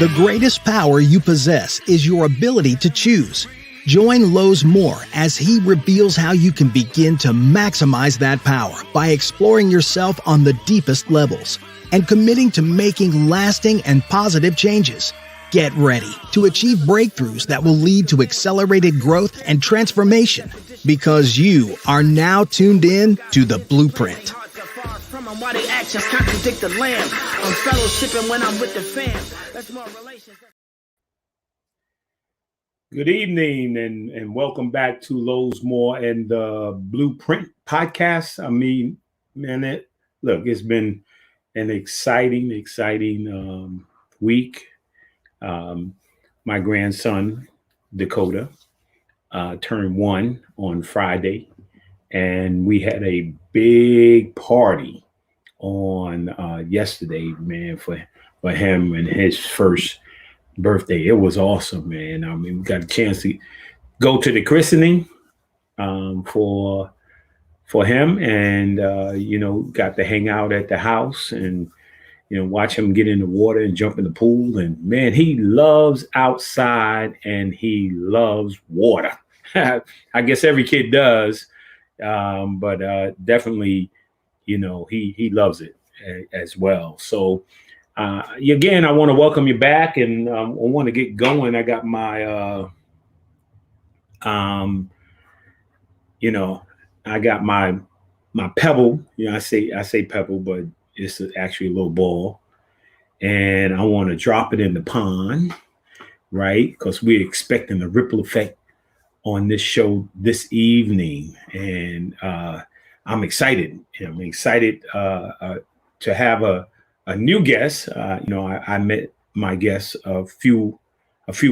The greatest power you possess is your ability to choose. Join Lowe's Moore as he reveals how you can begin to maximize that power by exploring yourself on the deepest levels and committing to making lasting and positive changes. Get ready to achieve breakthroughs that will lead to accelerated growth and transformation, because you are now tuned in to the Blueprint. Why the actions contradict the lamb. I'm fellowshipping when I'm with the fam. That's more relations. Good evening and welcome back to Lowe's Moore and the Blueprint podcast. I mean, man, it's been an exciting week. My grandson, Dakota, turned 1 on Friday, and we had a big party on yesterday, man, for him and his first birthday. It was awesome, man. I mean, we got a chance to go to the christening for him, and got to hang out at the house and watch him get in the water and jump in the pool. And man, he loves outside and he loves water. I guess every kid does, but definitely, he loves it as well. So again, I want to welcome you back, and I want to get going. I got my I got my pebble. I say pebble, but it's actually a little ball, and I want to drop it in the pond, right? Because we're expecting a ripple effect on this show this evening, and I'm excited. I'm excited to have a new guest. I met my guest a few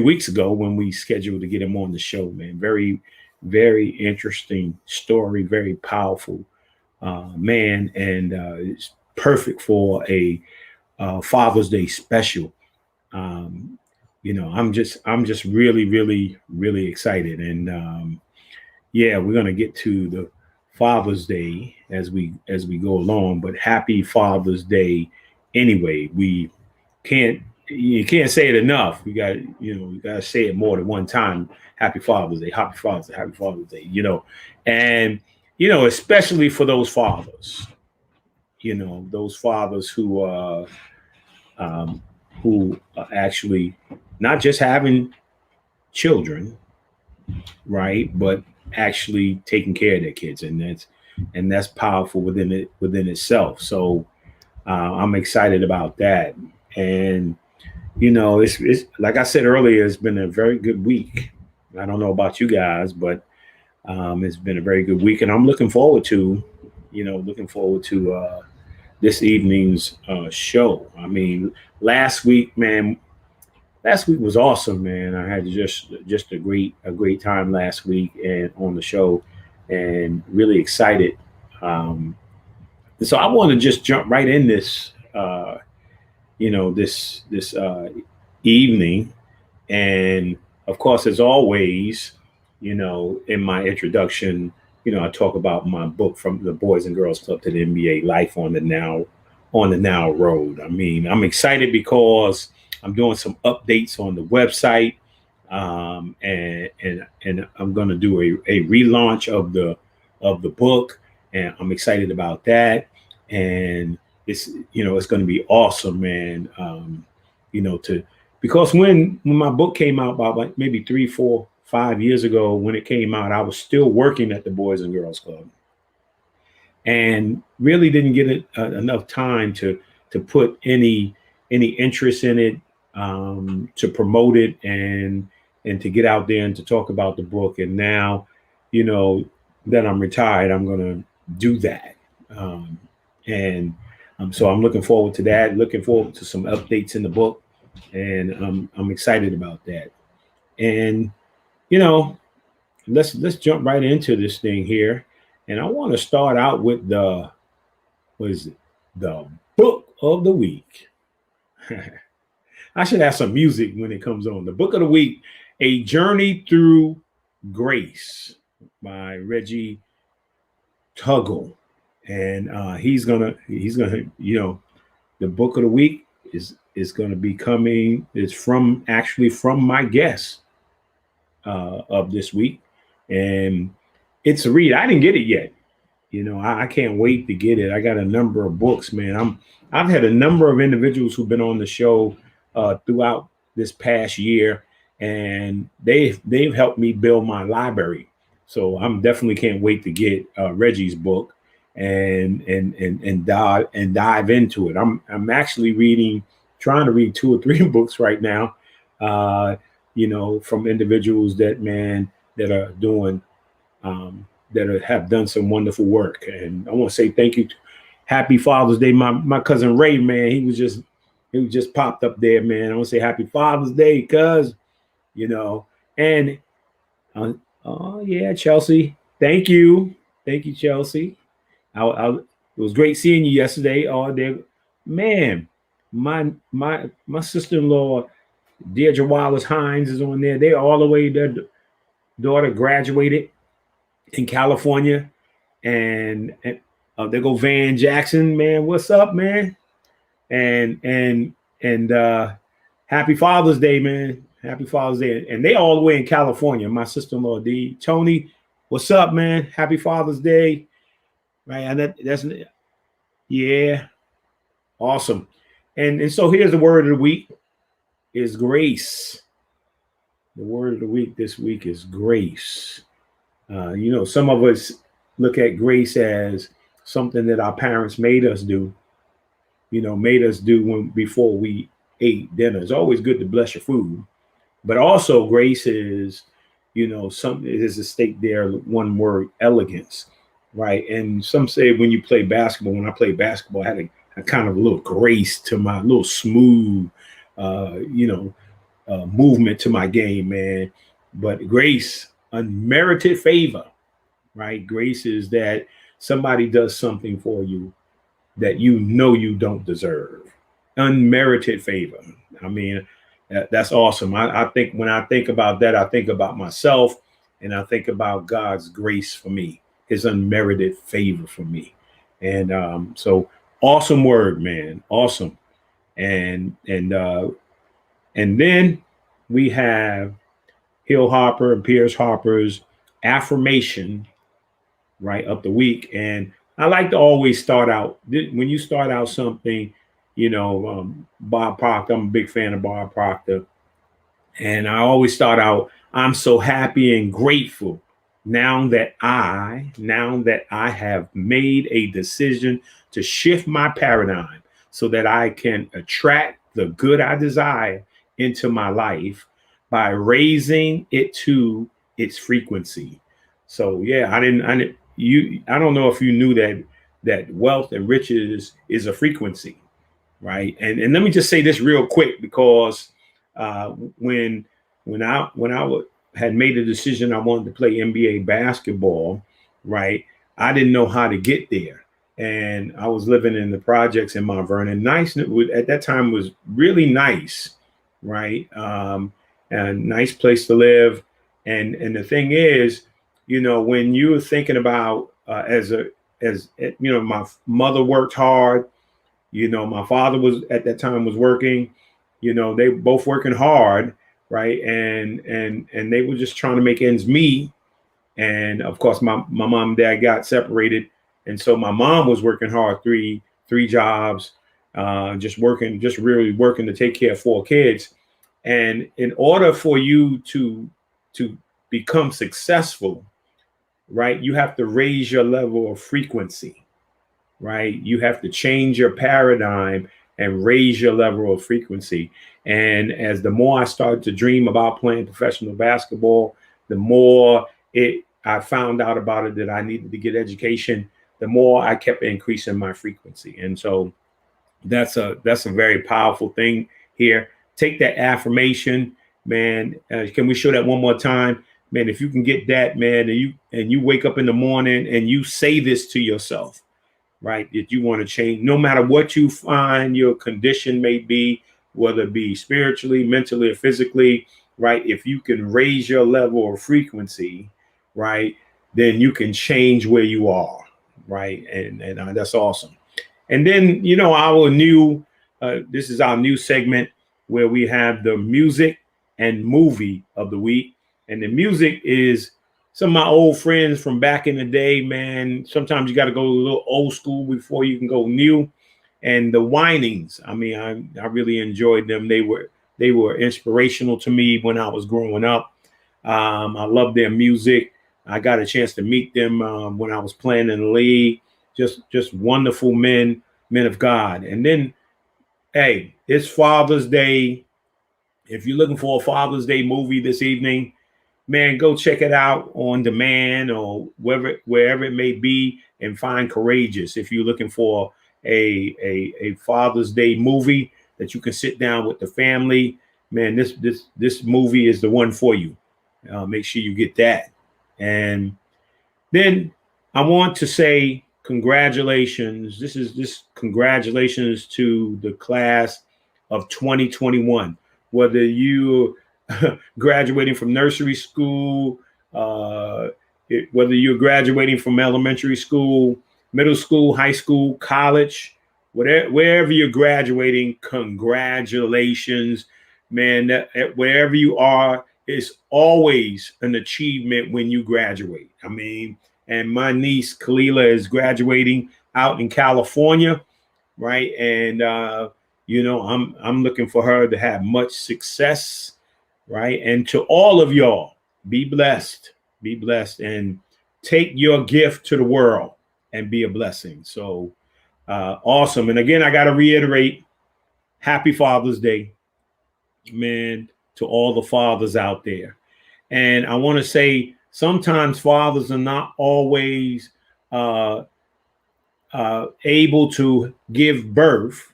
weeks ago when we scheduled to get him on the show, man. Very, very interesting story, very powerful man, and it's perfect for a Father's Day special. I'm just really, really, really excited, and we're gonna get to the Father's Day as we go along. But happy Father's Day anyway. You can't say it enough. We got to say it more than one time. Happy Father's Day, happy Father's Day, happy Father's Day. And especially for those fathers. Those fathers who are actually not just having children, right, but actually taking care of their kids, and that's powerful within itself. So I'm excited about that, and it's like I said earlier, it's been a very good week. I don't know about you guys, but it's been a very good week, and I'm looking forward to this evening's show. I mean, last week was awesome, man. I had just a great time last week and on the show, and really excited. So I want to just jump right in this, this evening, and of course, as always, in my introduction, I talk about my book, From the Boys and Girls Club to the NBA: Life on the Now Road. I mean, I'm excited because I'm doing some updates on the website, and I'm going to do a relaunch of the book, and I'm excited about that. And it's going to be awesome, man. Because when my book came out about like maybe 3, 4, 5 years ago, when it came out, I was still working at the Boys and Girls Club, and really didn't get enough time to put any interest in it, to promote it, and to get out there and to talk about the book. And now, that I'm retired, I'm going to do that. So I'm looking forward to that, looking forward to some updates in the book, and I'm excited about that. And, let's jump right into this thing here. And I want to start out with the book of the week. I should have some music when it comes on. The book of the week, A Journey Through Grace by Reggie, And he's gonna, the book of the week is is going to be coming. It's from my guest of this week, and it's a read. I didn't get it yet. I can't wait to get it. I got a number of books, man. I've had a number of individuals who've been on the show throughout this past year, and they've helped me build my library. So I'm definitely can't wait to get Reggie's book and dive into it. I'm actually trying to read 2 or 3 books right now. From individuals that are doing. Have done some wonderful work. And I want to say thank you. Happy Father's Day. My cousin Ray, man, he was just popped up there, man. I want to say Happy Father's Day, cuz, and oh yeah, Chelsea. Thank you, Chelsea. It was great seeing you yesterday. Oh, there, man, my sister-in-law, Deirdre Wallace Hines, is on there. They're all the way. Their daughter graduated in California, and there go Van Jackson, man. What's up, man? And Happy Father's Day, man. Happy Father's Day. And they all the way in California. My sister-in-law, D. Tony, what's up, man? Happy Father's Day. Right, and that's yeah, awesome. And so here's the word of the week is grace. The word of the week this week is grace. Some of us look at grace as something that our parents made us do, before we ate dinner. It's always good to bless your food, but also grace is, something is a state there, one word, elegance, right? And some say when you play basketball, when I played basketball, I had a kind of a little grace to my little smooth, movement to my game, man. But grace, unmerited favor, right? Grace is that somebody does something for you that you don't deserve. Unmerited favor. I mean, that's awesome. I think when I think about that, I think about myself, and I think about God's grace for me, his unmerited favor for me. And so awesome word, man. Awesome. And then we have Hill Harper and Pierce Harper's affirmation, right, of the week. And I like to always start out, when you start out something, Bob Proctor, I'm a big fan of Bob Proctor. And I always start out, I'm so happy and grateful now that I have made a decision to shift my paradigm so that I can attract the good I desire into my life by raising it to its frequency. So yeah, I don't know if you knew that wealth and riches is a frequency, right? And let me just say this real quick, because when I had made a decision I wanted to play NBA basketball, right, I didn't know how to get there. And I was living in the projects in Mount Vernon. Nice at that time was really nice, right? And nice place to live. And the thing is, when you're thinking about my mother worked hard, my father was at that time was working, they both working hard, right? And they were just trying to make ends meet. And of course, my mom and dad got separated. And so my mom was working hard, three jobs, just really working to take care of 4 kids. And in order for you to become successful, right, you have to raise your level of frequency, right? You have to change your paradigm and raise your level of frequency. And as the more I started to dream about playing professional basketball, the more I found out about it, that I needed to get education, the more I kept increasing my frequency. And so that's a very powerful thing here. Take that affirmation, man. Can we show that one more time? Man, if you can get that, man, and you wake up in the morning and you say this to yourself, right, that you want to change, no matter what you find your condition may be, whether it be spiritually, mentally, or physically, right? If you can raise your level of frequency, right, then you can change where you are, right? And that's awesome. And then, our new this is our new segment where we have the music and movie of the week. And the music is some of my old friends from back in the day, man. Sometimes you got to go a little old school before you can go new. And the Whinings, I mean, I really enjoyed them. They were inspirational to me when I was growing up. I love their music. I got a chance to meet them when I was playing in the league. Just wonderful men of God. And then, hey, it's Father's Day. If you're looking for a Father's Day movie this evening, man, go check it out on demand or wherever it may be, and find Courageous. If you're looking for a Father's Day movie that you can sit down with the family, man, this movie is the one for you. Make sure you get that. And then I want to say congratulations. This congratulations to the class of 2021. Whether you graduating from nursery school, whether you're graduating from elementary school, middle school, high school, college, wherever you're graduating, congratulations, man. Wherever you are, it's always an achievement when you graduate. I mean, and my niece Kalila is graduating out in California, right? And I'm looking for her to have much success, right? And to all of y'all, be blessed, and take your gift to the world and be a blessing. So awesome. And again, I got to reiterate, happy Father's Day, man, to all the fathers out there. And I want to say, sometimes fathers are not always able to give birth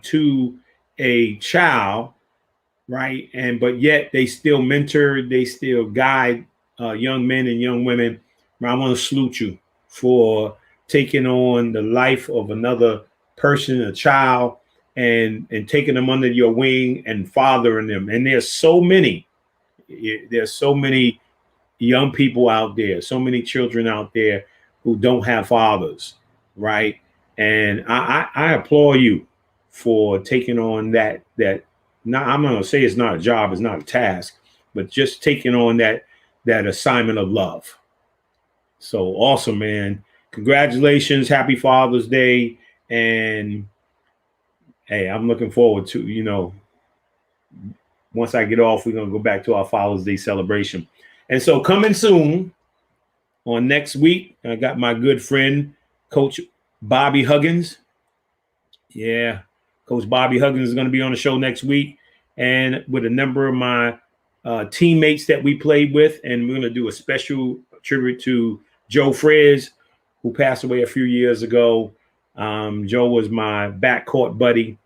to a child, right? But yet they still mentor, they still guide young men and young women. I want to salute you for taking on the life of another person, a child, and taking them under your wing and fathering them. And there's so many young people out there, so many children out there who don't have fathers, right? And I applaud you for taking on that. Now, I'm not going to say it's not a job, it's not a task, but just taking on that assignment of love. So awesome, man. Congratulations. Happy Father's Day. And hey, I'm looking forward to, once I get off, we're going to go back to our Father's Day celebration. And so coming soon on next week, I got my good friend, Coach Bobby Huggins. Yeah, Coach Bobby Huggins is going to be on the show next week, and with a number of my teammates that we played with. And we're going to do a special tribute to Joe Frizz, who passed away a few years ago. Joe was my backcourt buddy.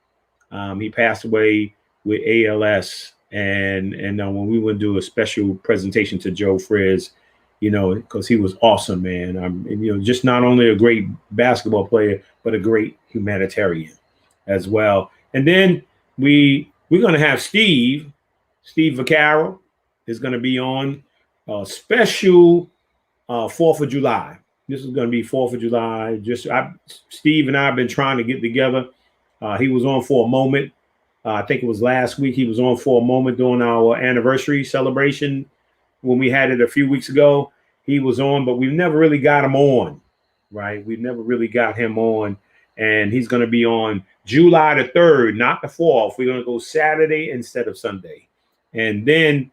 He passed away with ALS. And when we would do a special presentation to Joe Frizz, because he was awesome, man. Just not only a great basketball player, but a great humanitarian as well. And then we're going to have Steve Vaccaro is going to be on a special 4th of July. This is going to be 4th of July. Steve and I have been trying to get together. He was on for a moment. I think it was last week. He was on for a moment during our anniversary celebration when we had it a few weeks ago. He was on, but we've never really got him on, right? We've never really got him on. And he's going to be on July the 3rd, not the 4th. We're going to go Saturday instead of Sunday. And then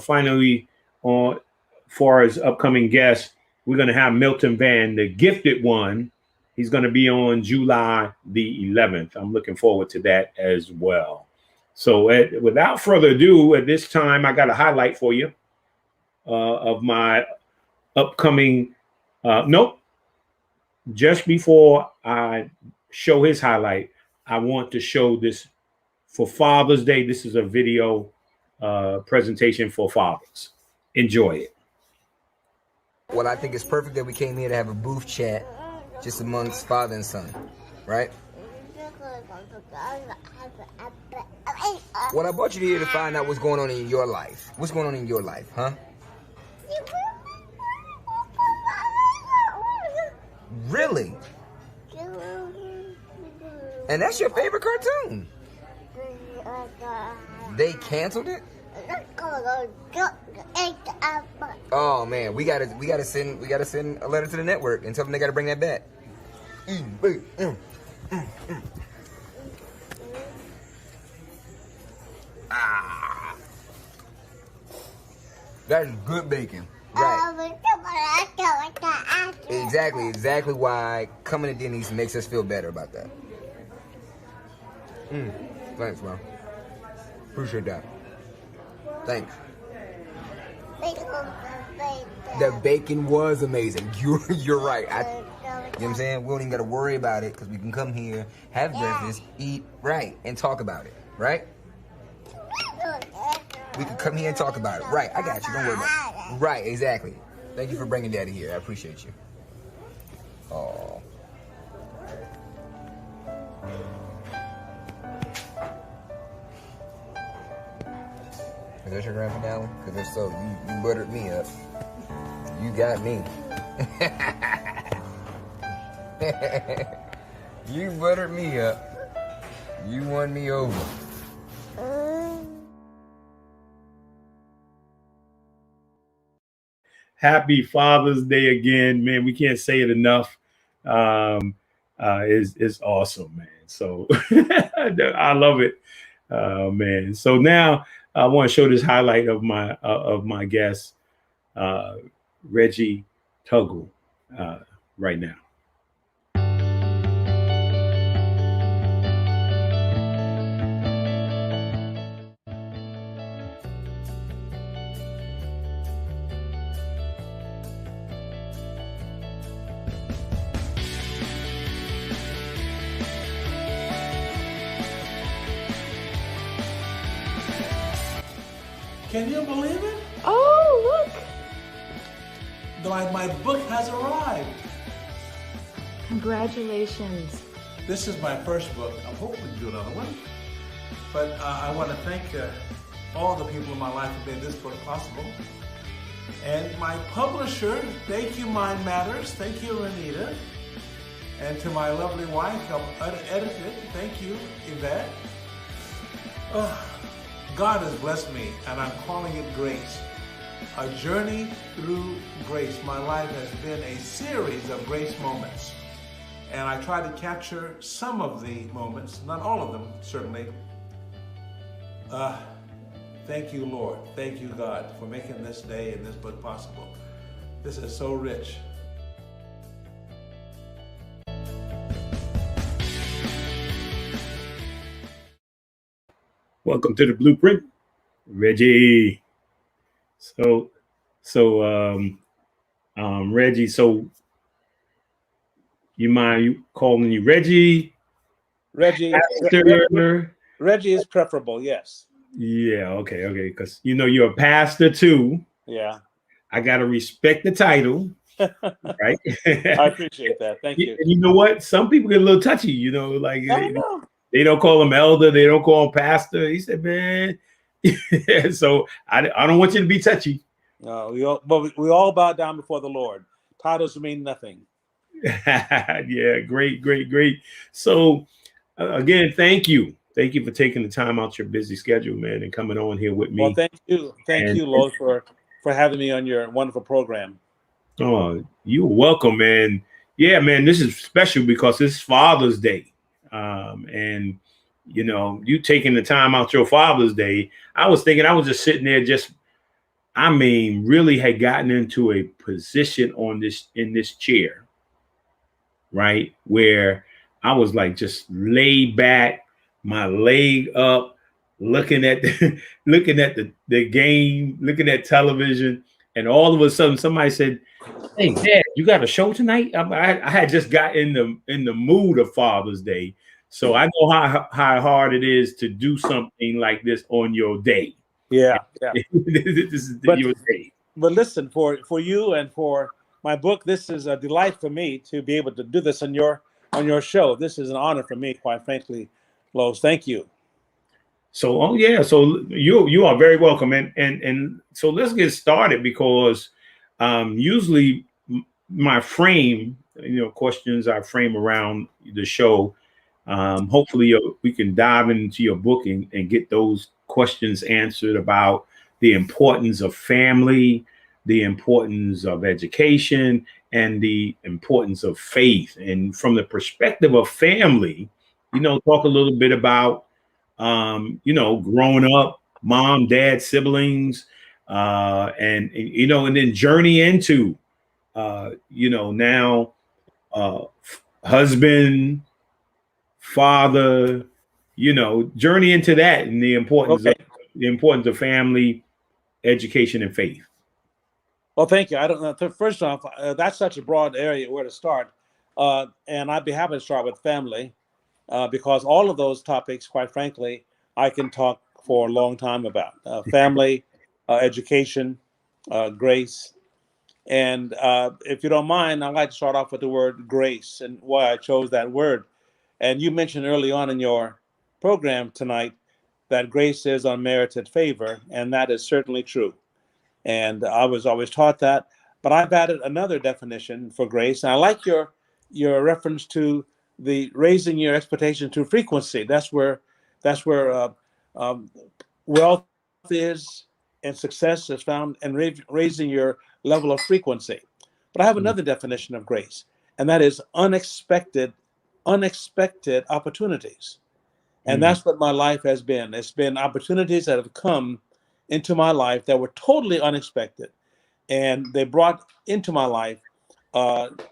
finally, for his upcoming guest, we're going to have Milton Van, the gifted one. He's going to be on July the 11th. I'm looking forward to that as well. So without further ado, at this time, I got a highlight for you of my upcoming. Just before I show his highlight, I want to show this for Father's Day. This is a video presentation for fathers. Enjoy it. Well, I think it's perfect that we came here to have a booth chat just amongst father and son, right? Well, I brought you here to find out what's going on in your life. What's going on in your life, huh? Really? And that's your favorite cartoon? They canceled it? Oh man, we gotta send a letter to the network and tell them they gotta bring that back. Ah, that is good bacon. Right. Exactly why coming to Denny's makes us feel better about that. Thanks, man. Appreciate that. Thanks. The bacon was amazing. You're right. You know what I'm saying? We don't even got to worry about it because we can come here, have breakfast, eat, right, and talk about it, right? We can come here and talk about it. Right, I got you. Don't worry about it. Right, exactly. Thank you for bringing Daddy here. I appreciate you. Oh. Is that your grand finale? Because if so, you buttered me up. You got me. You buttered me up. You won me over. Happy Father's Day again, man. We can't say it enough. It's awesome, man. So I love it, man. So now I want to show this highlight of my guest, Reggie Tuggle, right now. Can you believe it? Oh, look! My book has arrived. Congratulations. This is my first book. I'm hoping to do another one. But I want to thank all the people in my life who made this book possible. And my publisher, thank you, Mind Matters. Thank you, Renita. And to my lovely wife, helped edit it. Thank you, Yvette. God has blessed me, and I'm calling it grace. A journey through grace. My life has been a series of grace moments. And I try to capture some of the moments, not all of them, certainly. Thank you, Lord. Thank you, God, for making this day and this book possible. This is so rich. Welcome to the BluePrint, Reggie. So Reggie, so you mind you calling you Reggie? Reggie is preferable, yes. Yeah, okay, because you're a pastor too. Yeah. I gotta respect the title, right? I appreciate that. Thank you. And you know what? Some people get a little touchy, like they don't call him elder, they don't call him pastor. He said, man. So I don't want you to be touchy. No, we all bow down before the Lord. Titles mean nothing. Yeah, great. So again, thank you for taking the time out your busy schedule, man, and coming on here with me. Well, thank you, Lord, for having me on your wonderful program. Oh, you're welcome, man. Yeah, man, this is special because it's Father's Day, and you taking the time out your Father's Day. I was thinking, I was just sitting there, really had gotten into a position in this chair, right, where I was like just laid back, my leg up, looking at the game, looking at television, and all of a sudden somebody said, "Hey, Dad, you got a show tonight?" I had just got in the mood of Father's Day, so I know how hard it is to do something like this on your day. Yeah. This is your day. But listen, for you and for my book, this is a delight for me to be able to do this on your show. This is an honor for me, quite frankly, Lowe's. Thank you. So, so you are very welcome, and so let's get started because usually my frame, questions I frame around the show Hopefully we can dive into your book and get those questions answered about the importance of family, the importance of education, and the importance of faith. And from the perspective of family, talk a little bit about, growing up, mom, dad, siblings, and then journey into, now husband, father, journey into that and the importance Okay. of family, education, and faith. Well, thank you. I don't know. First off, that's such a broad area where to start. And I'd be happy to start with family because all of those topics, quite frankly, I can talk for a long time about. Family, education, grace. And if you don't mind, I'd like to start off with the word grace and why I chose that word. And you mentioned early on in your program tonight that grace is unmerited favor, and that is certainly true. And I was always taught that, but I've added another definition for grace. And I like your reference to the raising your expectation to frequency. That's where wealth is and success is found in raising your level of frequency. But I have another definition of grace, and that is unexpected opportunities. And that's what my life has been. It's been opportunities that have come into my life that were totally unexpected. And they brought into my life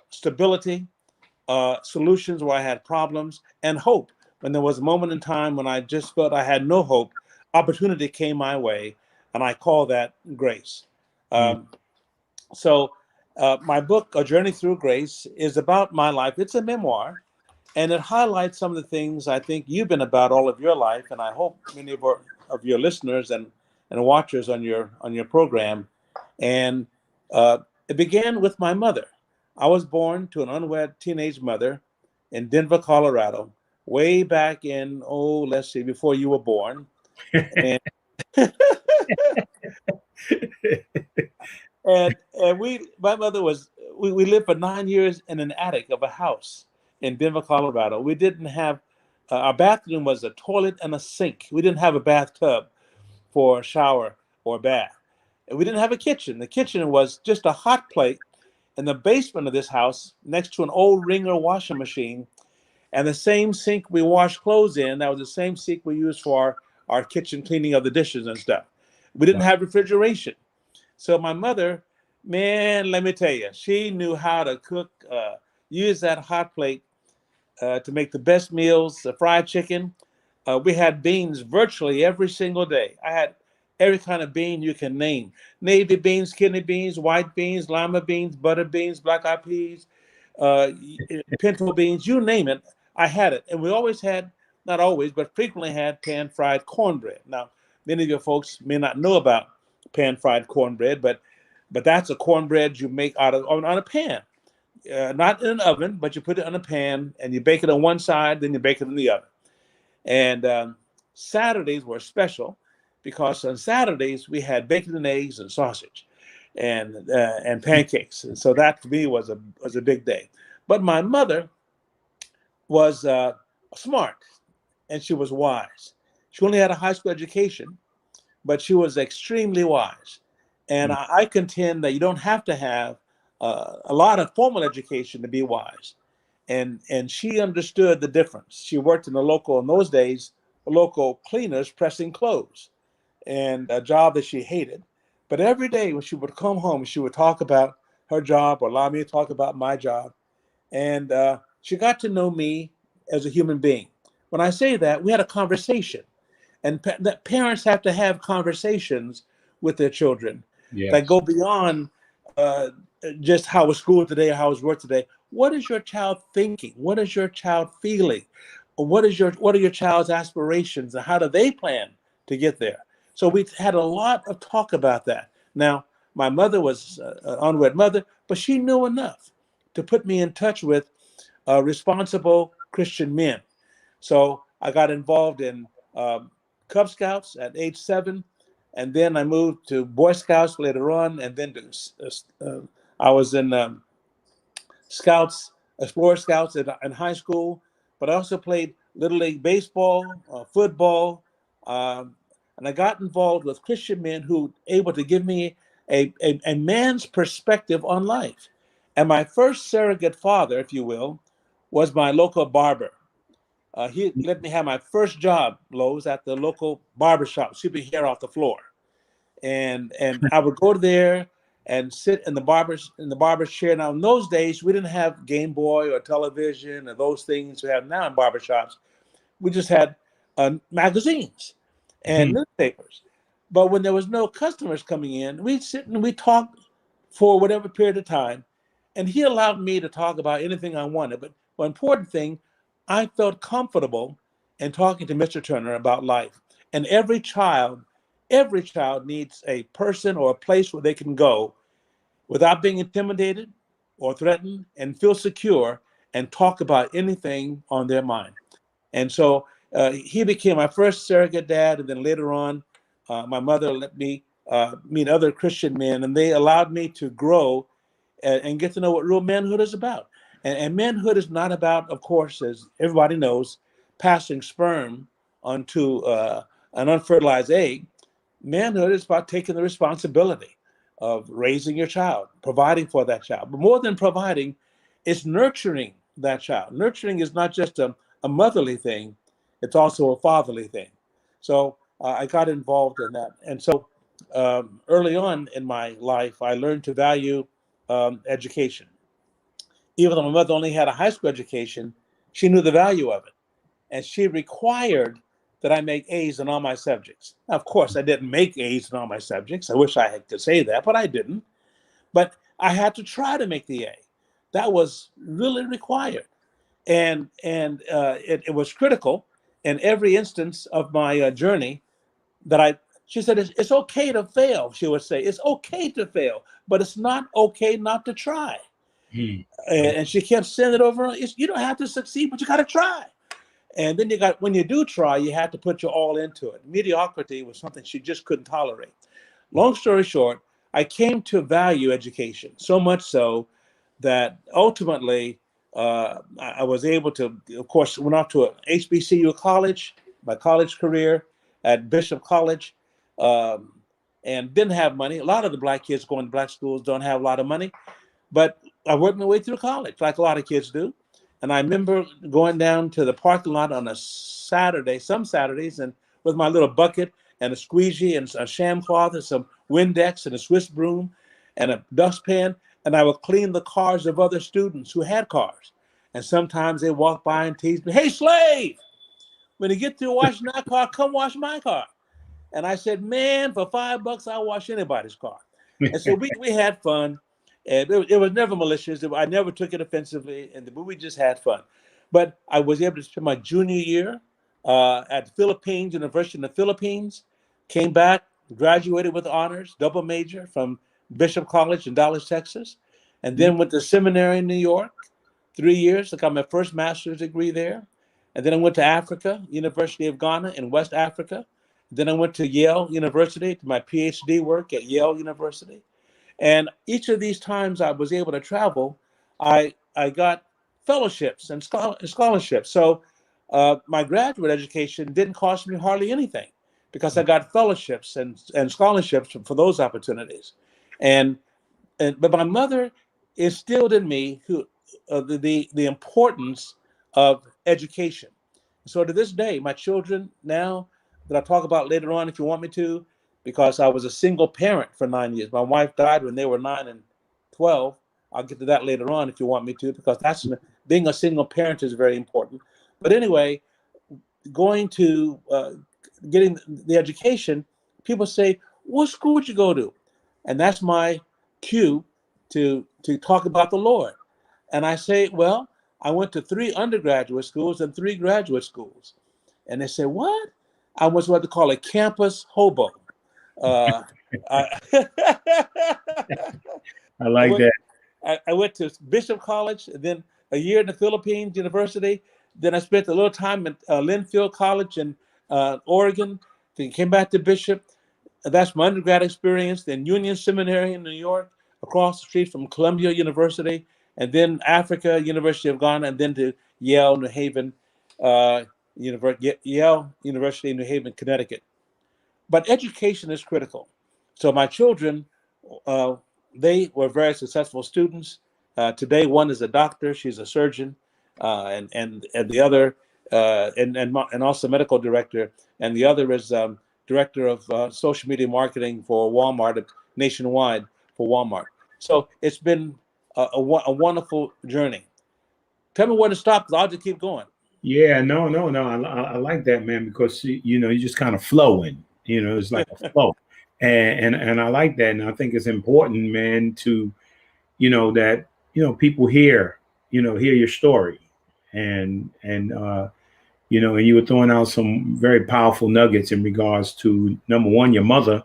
stability, solutions where I had problems, and hope. When there was a moment in time when I just felt I had no hope, opportunity came my way, and I call that grace. So my book, A Journey Through Grace, is about my life. It's a memoir, and it highlights some of the things I think you've been about all of your life, and I hope many of your listeners and watchers on your program. And it began with my mother. I was born to an unwed teenage mother in Denver, Colorado, way back in, let's see, before you were born. And my mother we lived for 9 years in an attic of a house in Denver, Colorado. We didn't have, our bathroom was a toilet and a sink. We didn't have a bathtub for a shower or bath. And we didn't have a kitchen. The kitchen was just a hot plate in the basement of this house next to an old Ringer washing machine. And the same sink we washed clothes in, that was the same sink we used for our kitchen cleaning of the dishes and stuff. We didn't have refrigeration. So my mother, man, let me tell you, she knew how to cook, use that hot plate to make the best meals, fried chicken. We had beans virtually every single day. I had every kind of bean you can name. Navy beans, kidney beans, white beans, lima beans, butter beans, black-eyed peas, pinto beans, you name it, I had it. And we always had, not always, but frequently had pan-fried cornbread. Now, many of your folks may not know about pan-fried cornbread, but that's a cornbread you make on a pan. Not in an oven, but you put it on a pan, and you bake it on one side, then you bake it in the other. And Saturdays were special because on Saturdays we had bacon and eggs and sausage and pancakes. And so that for me was a big day. But my mother was smart and she was wise. She only had a high school education, but she was extremely wise. And I contend that you don't have to have a lot of formal education to be wise. And she understood the difference. She worked in in those days, local cleaners pressing clothes, and a job that she hated. But every day when she would come home, she would talk about her job or allow me to talk about my job. And she got to know me as a human being. When I say that, we had a conversation. And that parents have to have conversations with their children that go beyond just how was school today or how was work today. What is your child thinking? What is your child feeling? What are your child's aspirations, and how do they plan to get there? So we had a lot of talk about that. Now, my mother was an unwed mother, but she knew enough to put me in touch with responsible Christian men. So I got involved in Cub Scouts at age 7, and then I moved to Boy Scouts later on, and then I was in Scouts, Explorer Scouts in high school, but I also played Little League baseball, football, and I got involved with Christian men who were able to give me a man's perspective on life. And my first surrogate father, if you will, was my local barber. He let me have my first job, Lowe's, at the local barbershop, sweeping hair off the floor. And I would go there and sit in the barber's chair. Now in those days we didn't have Game Boy or television or those things we have now in barbershops. We just had magazines and newspapers. But when there was no customers coming in, we'd sit and we'd talk for whatever period of time. And he allowed me to talk about anything I wanted. But the important thing, I felt comfortable in talking to Mr. Turner about life. And every child needs a person or a place where they can go without being intimidated or threatened and feel secure and talk about anything on their mind. And so he became my first surrogate dad. And then later on, my mother let me meet other Christian men, and they allowed me to grow and get to know what real manhood is about. And manhood is not about, of course, as everybody knows, passing sperm onto an unfertilized egg. Manhood is about taking the responsibility of raising your child, providing for that child. But more than providing, it's nurturing that child. Nurturing is not just a motherly thing, it's also a fatherly thing. So I got involved in that. And so early on in my life, I learned to value education. Even though my mother only had a high school education, she knew the value of it. And she required that I make A's in all my subjects. Now, of course, I didn't make A's in all my subjects. I wish I could say that, but I didn't. But I had to try to make the A. That was really required. And it was critical in every instance of my journey she said, it's okay to fail, she would say. It's okay to fail, but it's not okay not to try. And she kept saying it over. You don't have to succeed, but you got to try. And then when you do try, you have to put your all into it. Mediocrity was something she just couldn't tolerate. Long story short, I came to value education so much so that ultimately I was able to, of course, went off to a HBCU college, my college career at Bishop College, and didn't have money. A lot of the black kids going to black schools don't have a lot of money, but I worked my way through college like a lot of kids do. And I remember going down to the parking lot on a Saturday, some Saturdays, and with my little bucket and a squeegee and a sham cloth and some Windex and a Swiss broom and a dustpan, and I would clean the cars of other students who had cars. And sometimes they walk by and tease me, "Hey, slave, when you get through washing that car, come wash my car." And I said, "Man, for $5, I'll wash anybody's car." And so we had fun. And it was never malicious. I never took it offensively, but we just had fun. But I was able to spend my junior year at the Philippines, University in the Philippines, came back, graduated with honors, double major from Bishop College in Dallas, Texas, and then went to seminary in New York, 3 years. I got my first master's degree there. And then I went to Africa, University of Ghana in West Africa. Then I went to Yale University to my PhD work at Yale University. And each of these times I was able to travel, I got fellowships and scholarships. So my graduate education didn't cost me hardly anything because I got fellowships and scholarships for those opportunities. But my mother instilled in me the importance of education. So to this day, my children now that I'll talk about later on if you want me to, because I was a single parent for 9 years. My wife died when they were 9 and 12. I'll get to that later on if you want me to, because being a single parent is very important. But anyway, going to getting the education, people say, "What school would you go to?" And that's my cue to talk about the Lord. And I say, "Well, I went to 3 undergraduate schools and 3 graduate schools." And they say, "What?" I was what they call a campus hobo. I like that. I went to Bishop College, and then a year in the Philippines University. Then I spent a little time at Linfield College in Oregon. Then came back to Bishop. That's my undergrad experience. Then Union Seminary in New York, across the street from Columbia University, and then Africa, University of Ghana, and then to Yale, New Haven. Yale University in New Haven, Connecticut. But education is critical. So my children, they were very successful students. Today, one is a doctor; she's a surgeon, and the other, and also medical director, and the other is director of social media marketing for Walmart nationwide for Walmart. So it's been a wonderful journey. Tell me where to stop, 'cause I'll just keep going. Yeah, no. I like that, man, because you're just kind of flowing. It's like a flow, and I like that, and I think it's important, man, to that people hear your story, and you were throwing out some very powerful nuggets in regards to, number one, your mother,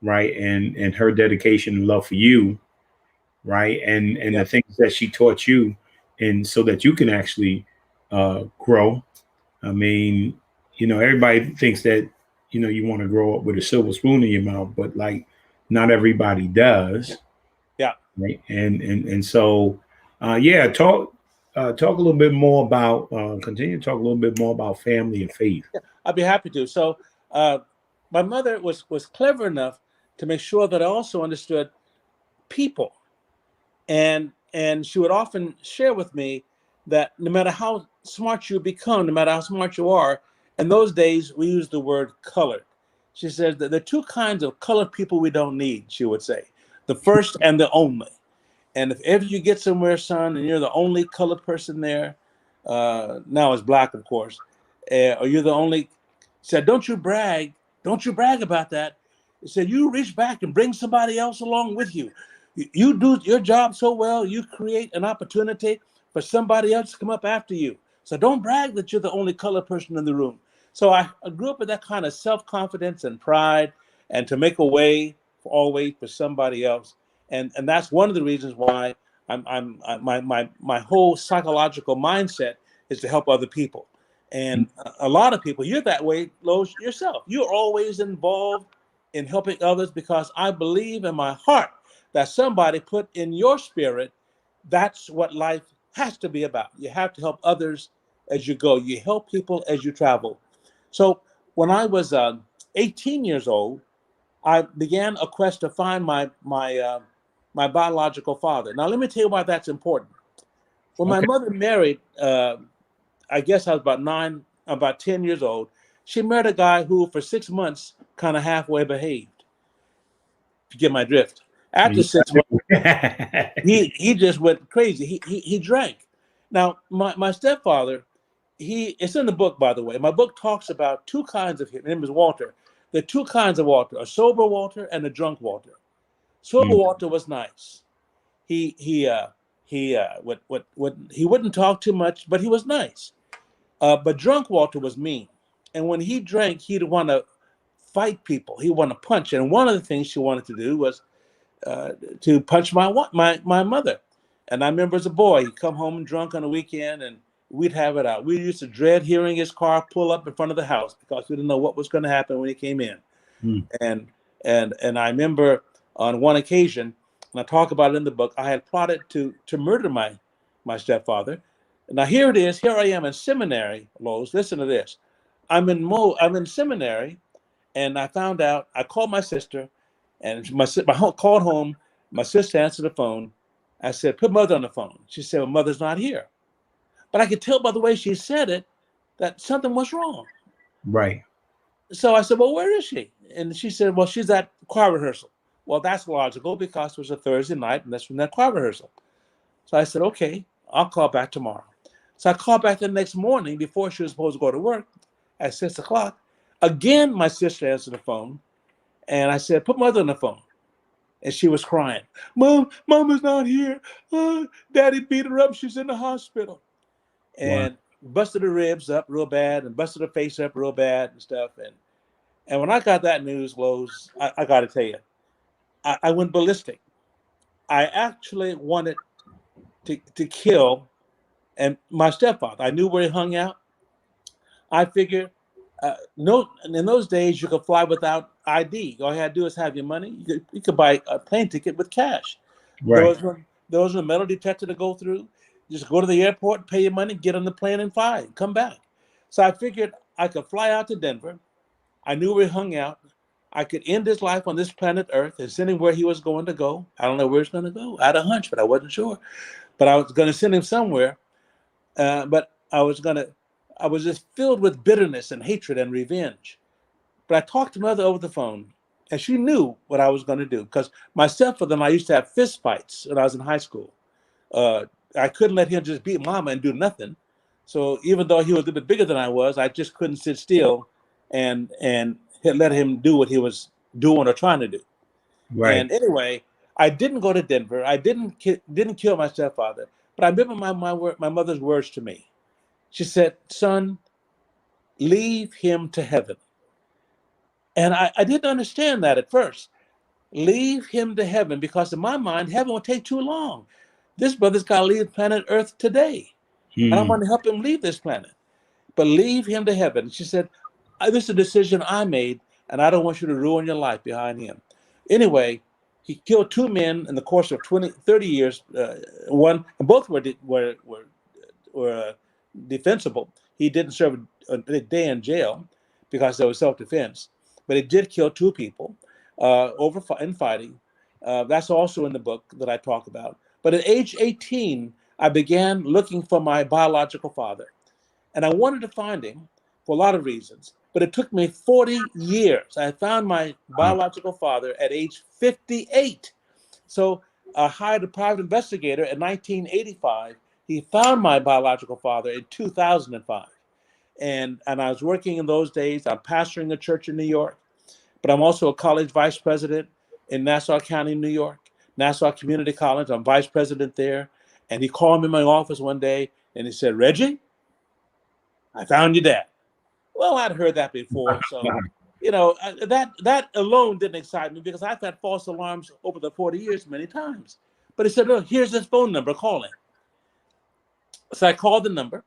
right, and her dedication and love for you, right, and the things that she taught you, and so that you can actually grow. I mean, everybody thinks that you want to grow up with a silver spoon in your mouth, but like not everybody does. Yeah. Right. And so talk a little bit more about continue to talk a little bit more about family and faith. Yeah, I'd be happy to. So, my mother was clever enough to make sure that I also understood people, and she would often share with me that no matter how smart you become, no matter how smart you are, in those days we used the word colored. She says that there are two kinds of colored people we don't need. She would say, the first and the only. And if ever you get somewhere, son, and you're the only colored person there, now it's black, of course, or you're the only, said, don't you brag about that. He said, you reach back and bring somebody else along with you. You do your job so well, you create an opportunity for somebody else to come up after you. So don't brag that you're the only colored person in the room. So I grew up with that kind of self-confidence and pride, and to make a way always for somebody else. And that's one of the reasons why my whole psychological mindset is to help other people. And a lot of people, you're that way, Lowe's, yourself. You're always involved in helping others, because I believe in my heart that somebody put in your spirit, that's what life has to be about. You have to help others as you go. You help people as you travel. So when I was 18 years old, I began a quest to find my biological father. Now, let me tell you why that's important. When my mother married, I guess I was about 10 years old, she married a guy who for 6 months kind of halfway behaved, if you get my drift. After 6 months, he just went crazy. He drank. Now, my stepfather, it's in the book, by the way. My book talks about two kinds of him. His name is Walter. There are two kinds of Walter: a sober Walter and a drunk Walter. Sober Walter was nice. He wouldn't talk too much, but he was nice. But drunk Walter was mean, and when he drank, he'd want to fight people. He'd want to punch. And one of the things she wanted to do was to punch my mother. And I remember as a boy, he'd come home drunk on a weekend, and we'd have it out. We used to dread hearing his car pull up in front of the house because we didn't know what was going to happen when he came in. And I remember on one occasion, and I talk about it in the book, I had plotted to murder my stepfather. Now here it is. Here I am in seminary, Lowe's. Listen to this. I'm in seminary, and I found out. I called my sister, and called home. My sister answered the phone. I said, "Put mother on the phone." She said, "Well, mother's not here." But I could tell by the way she said it that something was wrong. Right. So I said, "Well, where is she?" And she said, "Well, she's at choir rehearsal." Well, that's logical because it was a Thursday night, and that's from that choir rehearsal. So I said, "Okay, I'll call back tomorrow." So I called back the next morning before she was supposed to go to work at 6 o'clock. Again, my sister answered the phone, and I said, "Put mother on the phone." And she was crying. Mama's not here. Daddy beat her up. She's in the hospital. And busted her ribs up real bad and busted her face up real bad and stuff. And when I got that news, Lowe's, I got to tell you, I went ballistic. I actually wanted to kill and my stepfather. I knew where he hung out. I figured, in those days, you could fly without ID. All you had to do is have your money. You could buy a plane ticket with cash. Right. There was a metal detector to go through. Just go to the airport, pay your money, get on the plane and fly, come back. So I figured I could fly out to Denver. I knew we hung out. I could end his life on this planet Earth and send him where he was going to go. I don't know where he's going to go. I had a hunch, but I wasn't sure. But I was going to send him somewhere. But I was just filled with bitterness and hatred and revenge. But I talked to Mother over the phone, and she knew what I was going to do, because my stepfather and I used to have fist fights when I was in high school. I couldn't let him just beat Mama and do nothing. So even though he was a little bit bigger than I was, I just couldn't sit still and let him do what he was doing or trying to do. Right. And anyway, I didn't go to Denver. I didn't kill my stepfather. But I remember my mother's words to me. She said, "Son, leave him to heaven." And I didn't understand that at first. Leave him to heaven, because in my mind, heaven would take too long. This brother's got to leave planet Earth today. And I want to help him leave this planet. But leave him to heaven. She said, this is a decision I made, and I don't want you to ruin your life behind him. Anyway, he killed two men in the course of 30 years. Both were defensible. He didn't serve a day in jail because there was self-defense. But he did kill two people in fighting. That's also in the book that I talk about. But at age 18, I began looking for my biological father. And I wanted to find him for a lot of reasons. But it took me 40 years. I found my biological father at age 58. So I hired a private investigator in 1985. He found my biological father in 2005. And I was working in those days. I'm pastoring a church in New York, but I'm also a college vice president in Nassau County, New York, Nassau Community College. I'm vice president there. And he called me in my office one day and he said, "Reggie, I found your dad." Well, I'd heard that before. So, that alone didn't excite me, because I've had false alarms over the 40 years many times. But he said, "Look, here's this phone number, call him." So I called the number,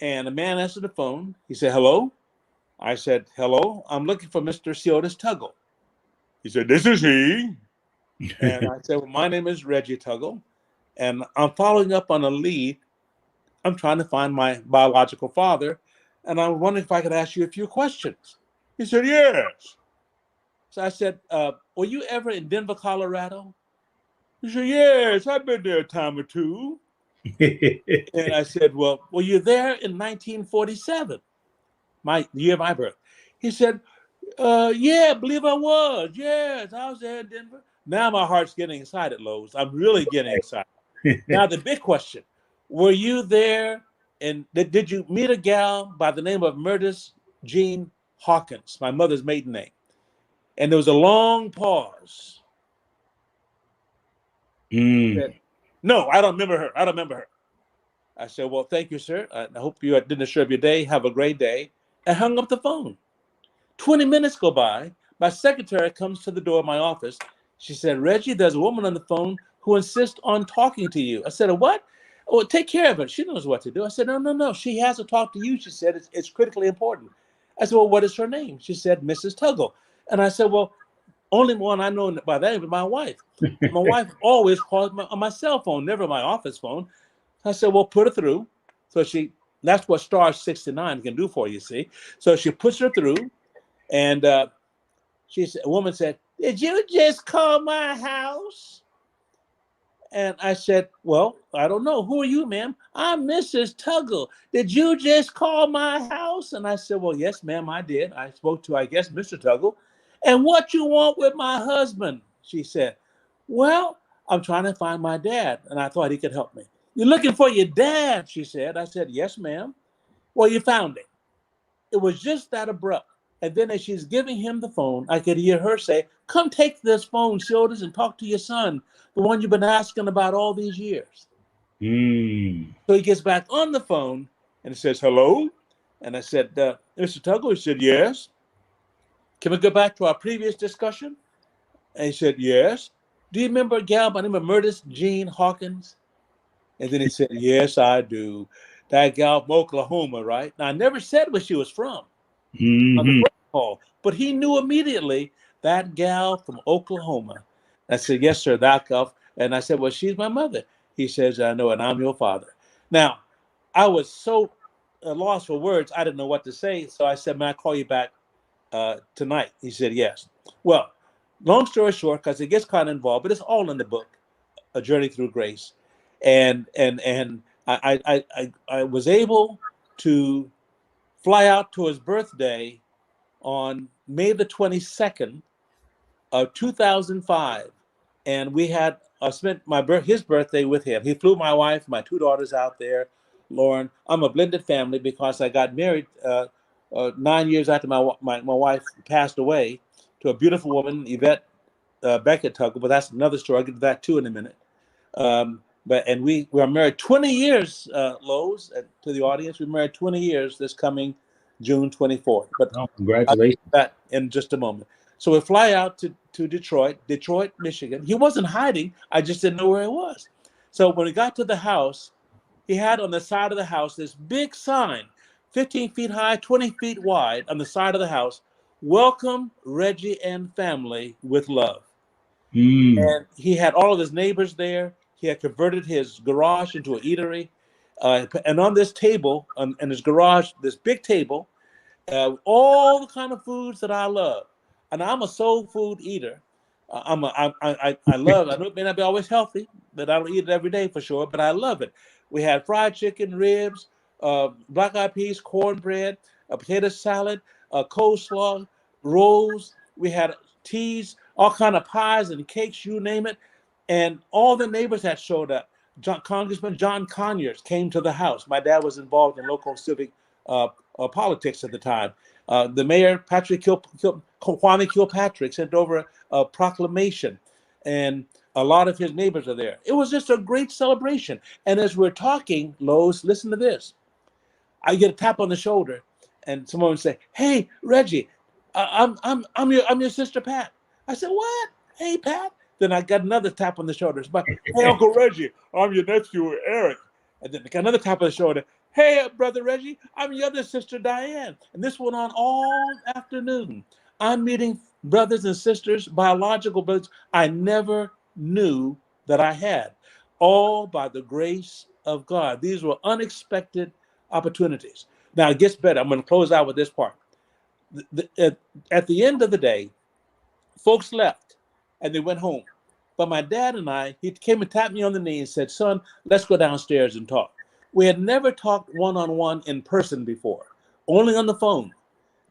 and the man answered the phone. He said, "Hello?" I said, "Hello, I'm looking for Mr. Tuggle." He said, "This is he." And I said, "Well, my name is Reggie Tuggle, and I'm following up on a lead. I'm trying to find my biological father, and I'm wondering if I could ask you a few questions." He said, "Yes." So I said, "Were you ever in Denver, Colorado?" He said, "Yes, I've been there a time or two." And I said, "Well, were you there in 1947, the year of my birth?" He said, "Yeah, I believe I was. Yes, I was there in Denver." Now my heart's getting excited, Lowe's. I'm really getting excited. Now the big question: were you there, and did you meet a gal by the name of Murtis Jean Hawkins, my mother's maiden name? And there was a long pause. Said, "No, I don't remember her. I don't remember her." I said, "Well, thank you, sir. I hope you didn't disturb your day. Have a great day." I hung up the phone. 20 minutes go by. My secretary comes to the door of my office. She said, "Reggie, there's a woman on the phone who insists on talking to you." I said, "What?" "Oh, take care of her. She knows what to do." I said, No. She has to talk to you." She said, it's critically important." I said, "Well, what is her name?" She said, "Mrs. Tuggle." And I said, "Well, only one I know by that name is my wife. My wife always calls on my cell phone, never my office phone." I said, "Well, put her through." So that's what star 69 can do for you, see? So she puts her through, and a woman said, "Did you just call my house?" And I said, "Well, I don't know. Who are you, ma'am?" "I'm Mrs. Tuggle. Did you just call my house?" And I said, "Well, yes, ma'am, I did. I spoke to, I guess, Mr. Tuggle." "And what you want with my husband?" She said. "Well, I'm trying to find my dad, and I thought he could help me." "You're looking for your dad?" she said. I said, "Yes, ma'am." "Well, you found him." It was just that abrupt. And then as she's giving him the phone, I could hear her say, "Come take this phone, Shoulders, and talk to your son, the one you've been asking about all these years." So he gets back on the phone and he says, "Hello?" And I said, "Mr. Tuggle?" He said, "Yes." "Can we go back to our previous discussion?" And he said, "Yes." "Do you remember a gal by the name of Murtis Jean Hawkins?" And then he said, "Yes, I do. That gal from Oklahoma, right?" Now, I never said where she was from on the first call, but he knew immediately, that gal from Oklahoma. I said, "Yes, sir, that gal." And I said, "Well, she's my mother." He says, "I know, and I'm your father." Now, I was so lost for words. I didn't know what to say. So I said, "May I call you back tonight?" He said, "Yes." Well, long story short, because it gets kind of involved, but it's all in the book, A Journey Through Grace. And I was able to fly out to his birthday on May the 22nd of 2005. And we had spent his birthday with him. He flew my wife, my two daughters out there, Lauren. I'm a blended family because I got married 9 years after my wife passed away to a beautiful woman, Yvette Beckett Tuggle, but that's another story. I'll get to that too in a minute. But we are married 20 years, Lowe's, to the audience. We're married 20 years this coming June 24th. But congratulations. I'll get that in just a moment. So we fly out to Detroit, Michigan. He wasn't hiding. I just didn't know where he was. So when we got to the house, he had on the side of the house this big sign, 15 feet high, 20 feet wide, on the side of the house, "Welcome Reggie and family with love." And he had all of his neighbors there. He had converted his garage into an eatery. And on this table, in his garage, this big table, all the kind of foods that I love. And I'm a soul food eater. I love, I know it may not be always healthy, but I don't eat it every day for sure, but I love it. We had fried chicken, ribs, black eyed peas, cornbread, a potato salad, coleslaw, rolls. We had teas, all kind of pies and cakes, you name it. And all the neighbors had showed up. Congressman John Conyers came to the house. My dad was involved in local civic politics at the time. The mayor, Kwame Kilpatrick, sent over a proclamation, and a lot of his neighbors are there. It was just a great celebration. And as we're talking, Lowe's, listen to this. I get a tap on the shoulder, and someone would say, "Hey, Reggie, I'm your sister Pat." I said, "What? Hey, Pat." Then I got another tap on the shoulder. It's like, "Hey, Uncle Reggie, I'm your nephew Eric." And then I got another tap on the shoulder. "Hey, brother Reggie, I'm your other sister Diane." And this went on all afternoon. I'm meeting brothers and sisters, biological brothers I never knew that I had, all by the grace of God. These were unexpected opportunities. Now it gets better. I'm going to close out with this part. At the end of the day, folks left and they went home. But my dad and he came and tapped me on the knee and said, "Son, let's go downstairs and talk." We had never talked one-on-one in person before, only on the phone,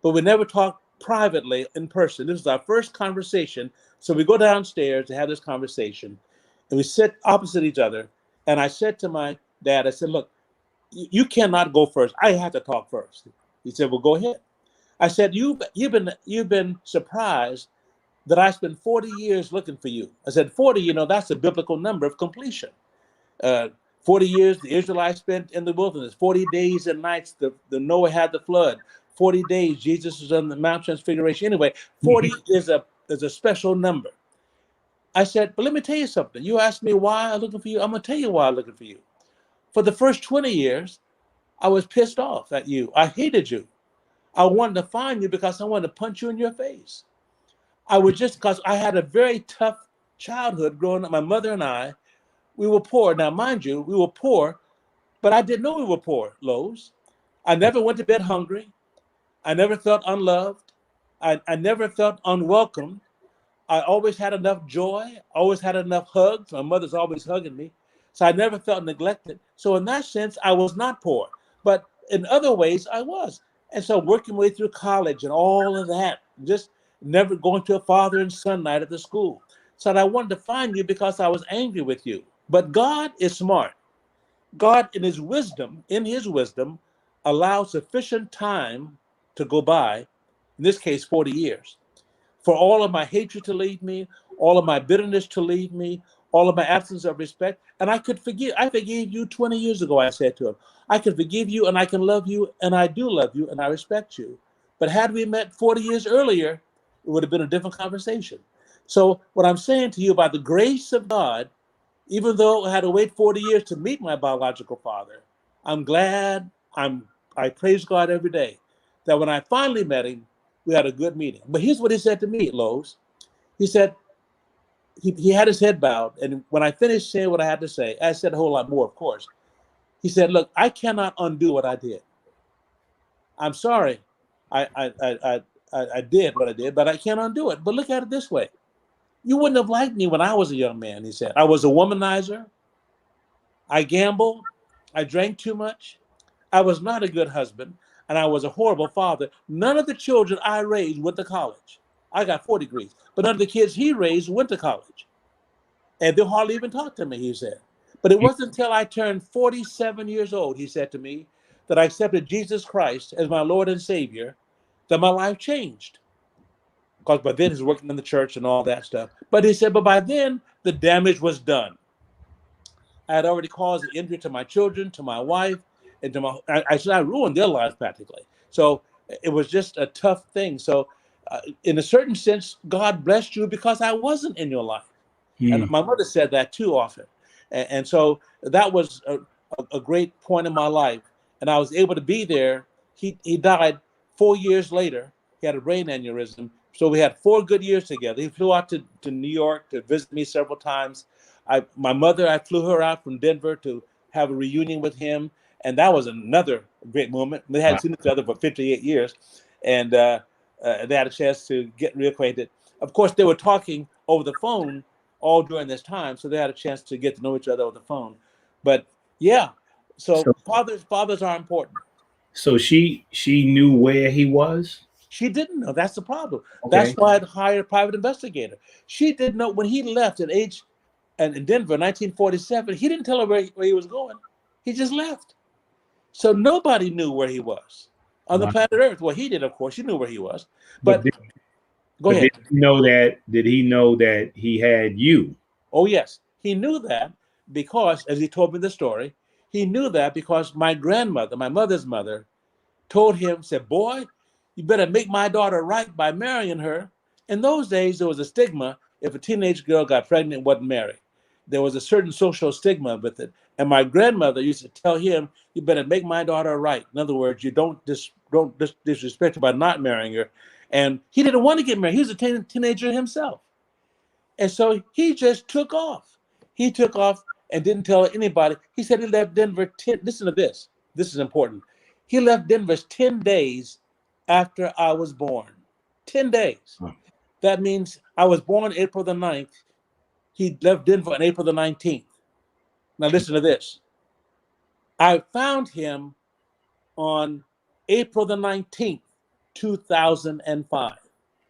but we never talked privately in person. This was our first conversation. So we go downstairs to have this conversation, and we sit opposite each other. And I said to my dad, I said, "Look, you cannot go first. I have to talk first." He said, "Well, go ahead." I said, you've been surprised that I spent 40 years looking for you." I said, 40, that's a biblical number of completion. 40 years the Israelites spent in the wilderness, 40 days and nights the Noah had the flood, 40 days Jesus was on the Mount Transfiguration. Anyway, 40 is a special number. I said, "But let me tell you something. You asked me why I'm looking for you. I'm going to tell you why I'm looking for you. For the first 20 years, I was pissed off at you. I hated you. I wanted to find you because I wanted to punch you in your face. I was just because I had a very tough childhood growing up. My mother and we were poor. Now, mind you, we were poor, but I didn't know we were poor, Lowe's. I never went to bed hungry. I never felt unloved. I never felt unwelcome. I always had enough joy, always had enough hugs. My mother's always hugging me. So I never felt neglected. So in that sense, I was not poor. But in other ways, I was. And so working my way through college and all of that, just never going to a father and son night at the school. So I wanted to find you because I was angry with you. But God is smart. God, in his wisdom, allowed sufficient time to go by, in this case, 40 years, for all of my hatred to leave me, all of my bitterness to leave me, all of my absence of respect. And I could forgive. I forgave you 20 years ago, I said to him. I can forgive you and I can love you, and I do love you and I respect you. But had we met 40 years earlier, it would have been a different conversation. So what I'm saying to you, by the grace of God, even though I had to wait 40 years to meet my biological father, I'm glad, I praise God every day that when I finally met him, we had a good meeting. But here's what he said to me, Lowe's. He said, he had his head bowed. And when I finished saying what I had to say, I said a whole lot more, of course. He said, "Look, I cannot undo what I did. I'm sorry. I did what I did, but I can't undo it. But look at it this way. You wouldn't have liked me when I was a young man, he said. I was a womanizer. I gambled. I drank too much. I was not a good husband, and I was a horrible father. None of the children I raised went to college. I got 4 degrees, but none of the kids he raised went to college. And they hardly even talked to me, he said. But it wasn't until I turned 47 years old, he said to me, that I accepted Jesus Christ as my Lord and Savior, that my life changed. Because by then he's working in the church and all that stuff. But he said, but by then the damage was done. I had already caused the injury to my children, to my wife, and to my, I ruined their lives practically. So it was just a tough thing. So in a certain sense, God blessed you because I wasn't in your life. And my mother said that too often. And so that was a great point in my life. And I was able to be there. He died 4 years later. He had a brain aneurysm. So we had 4 good years together. He flew out to New York to visit me several times. My mother, I flew her out from Denver to have a reunion with him. And that was another great moment. We hadn't seen each other for 58 years. And they had a chance to get reacquainted. Of course, they were talking over the phone all during this time. So they had a chance to get to know each other over the phone. But yeah, so fathers are important. So she knew where he was? She didn't know. That's the problem. Okay. That's why I'd hired a private investigator. She didn't know when he left in Denver in 1947. He didn't tell her where he was going. He just left. So nobody knew where he was on the planet Earth. Well, he did, of course. She knew where he was. But go ahead. Did he know that he had you? Oh, yes. He knew that because, as he told me the story, he knew that because my grandmother, my mother's mother, told him, said, boy, you better make my daughter right by marrying her. In those days, there was a stigma if a teenage girl got pregnant and wasn't married. There was a certain social stigma with it. And my grandmother used to tell him, you better make my daughter right. In other words, you don't disrespect her by not marrying her. And he didn't want to get married. He was a teenager himself. And so he just took off. He took off and didn't tell anybody. He said he left Denver listen to this. This is important. He left Denver 10 days after I was born. 10 days. Huh. That means I was born April the 9th. He left Denver on April the 19th. Now listen to this. I found him on April the 19th, 2005.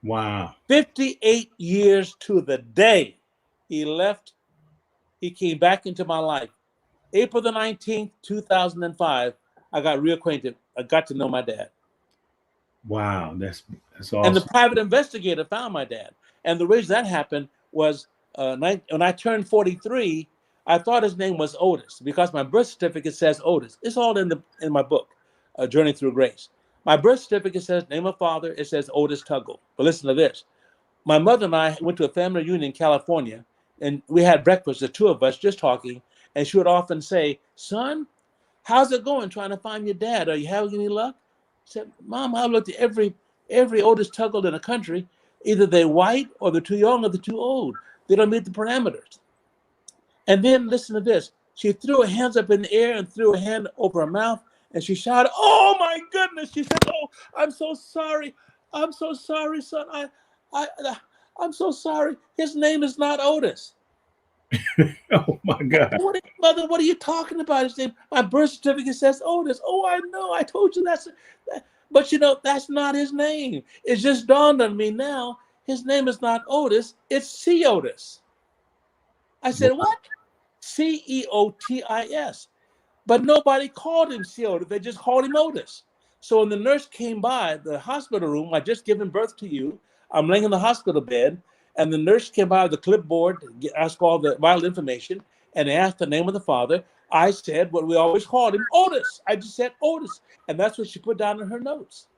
Wow. 58 years to the day he left. He came back into my life. April the 19th, 2005, I got reacquainted. I got to know my dad. Wow, that's awesome. And the private investigator found my dad. And the reason that happened was when I turned 43, I thought his name was Otis because my birth certificate says Otis. It's all in my book, Journey Through Grace. My birth certificate says name of father. It says Otis Tuggle. But listen to this. My mother and I went to a family reunion in California, and we had breakfast, the two of us just talking. And she would often say, son, how's it going trying to find your dad? Are you having any luck? I said, Mom, I looked at every Otis Tuggle in the country. Either they're white or they're too young or they're too old. They don't meet the parameters. And then listen to this. She threw her hands up in the air and threw her hand over her mouth. And she shouted, oh, my goodness. She said, oh, I'm so sorry. I'm so sorry, son. I'm so sorry. His name is not Otis. Oh, my God. Mother, what are you talking about? His name, my birth certificate says Otis. Oh, I know. I told you that. But, that's not his name. It just dawned on me now. His name is not Otis. It's C. Otis. I said, what? Ceotis. But nobody called him C. Otis. They just called him Otis. So when the nurse came by the hospital room, I just given birth to you. I'm laying in the hospital bed. And the nurse came by with the clipboard, asked all the vital information, and asked the name of the father. I said what we always called him, Otis. I just said Otis. And that's what she put down in her notes.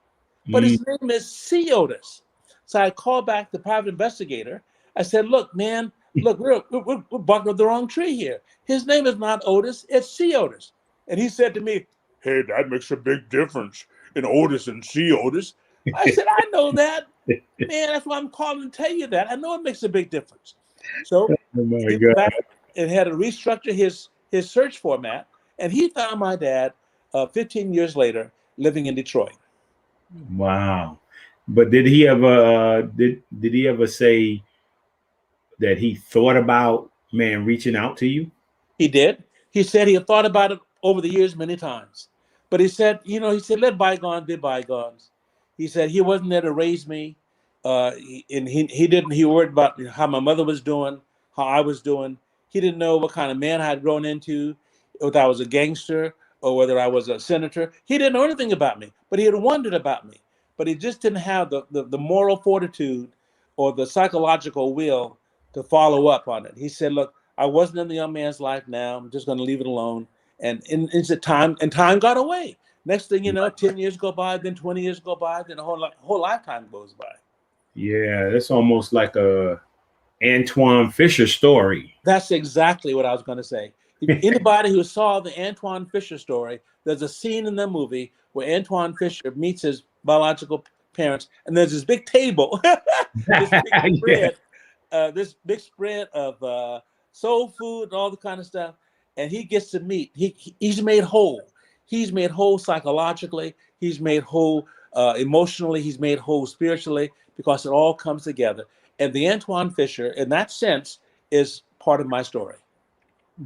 But his name is C. Otis. So I called back the private investigator. I said, look, man, we're barking up the wrong tree here. His name is not Otis, it's C. Otis. And he said to me, hey, that makes a big difference in Otis and C. Otis. I said, I know that. Man, that's why I'm calling to tell you that. I know it makes a big difference. So he went back and had to restructure his search format. And he found my dad 15 years later living in Detroit. Wow. But did he ever did he ever say that he thought about, man, reaching out to you? He did. He said he had thought about it over the years many times. But he said, he said, let bygones be bygones. He said he wasn't there to raise me. He didn't, he worried about how my mother was doing, how I was doing. He didn't know what kind of man I had grown into, whether I was a gangster or whether I was a senator. He didn't know anything about me, but he had wondered about me. But he just didn't have the moral fortitude or the psychological will to follow up on it. He said, look, I wasn't in the young man's life now. I'm just going to leave it alone. And it's a time, and time got away. Next thing you know, 10 years go by, then 20 years go by, then a whole lifetime goes by. Yeah, it's almost like a Antoine Fisher story. That's exactly what I was going to say. Anybody who saw the Antoine Fisher story, there's a scene in the movie where Antoine Fisher meets his biological parents, and there's this big table, this big spread of soul food and all the kind of stuff, and he gets to meet. He's made whole. He's made whole psychologically. He's made whole emotionally. He's made whole spiritually, because it all comes together. And the Antoine Fisher, in that sense, is part of my story.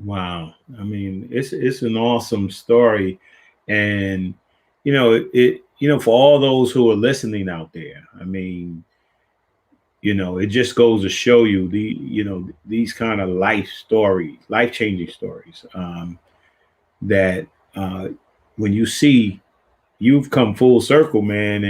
Wow. I mean, it's an awesome story. And for all those who are listening out there, I mean, it just goes to show you these kind of life-changing stories, that when you see you've come full circle, man,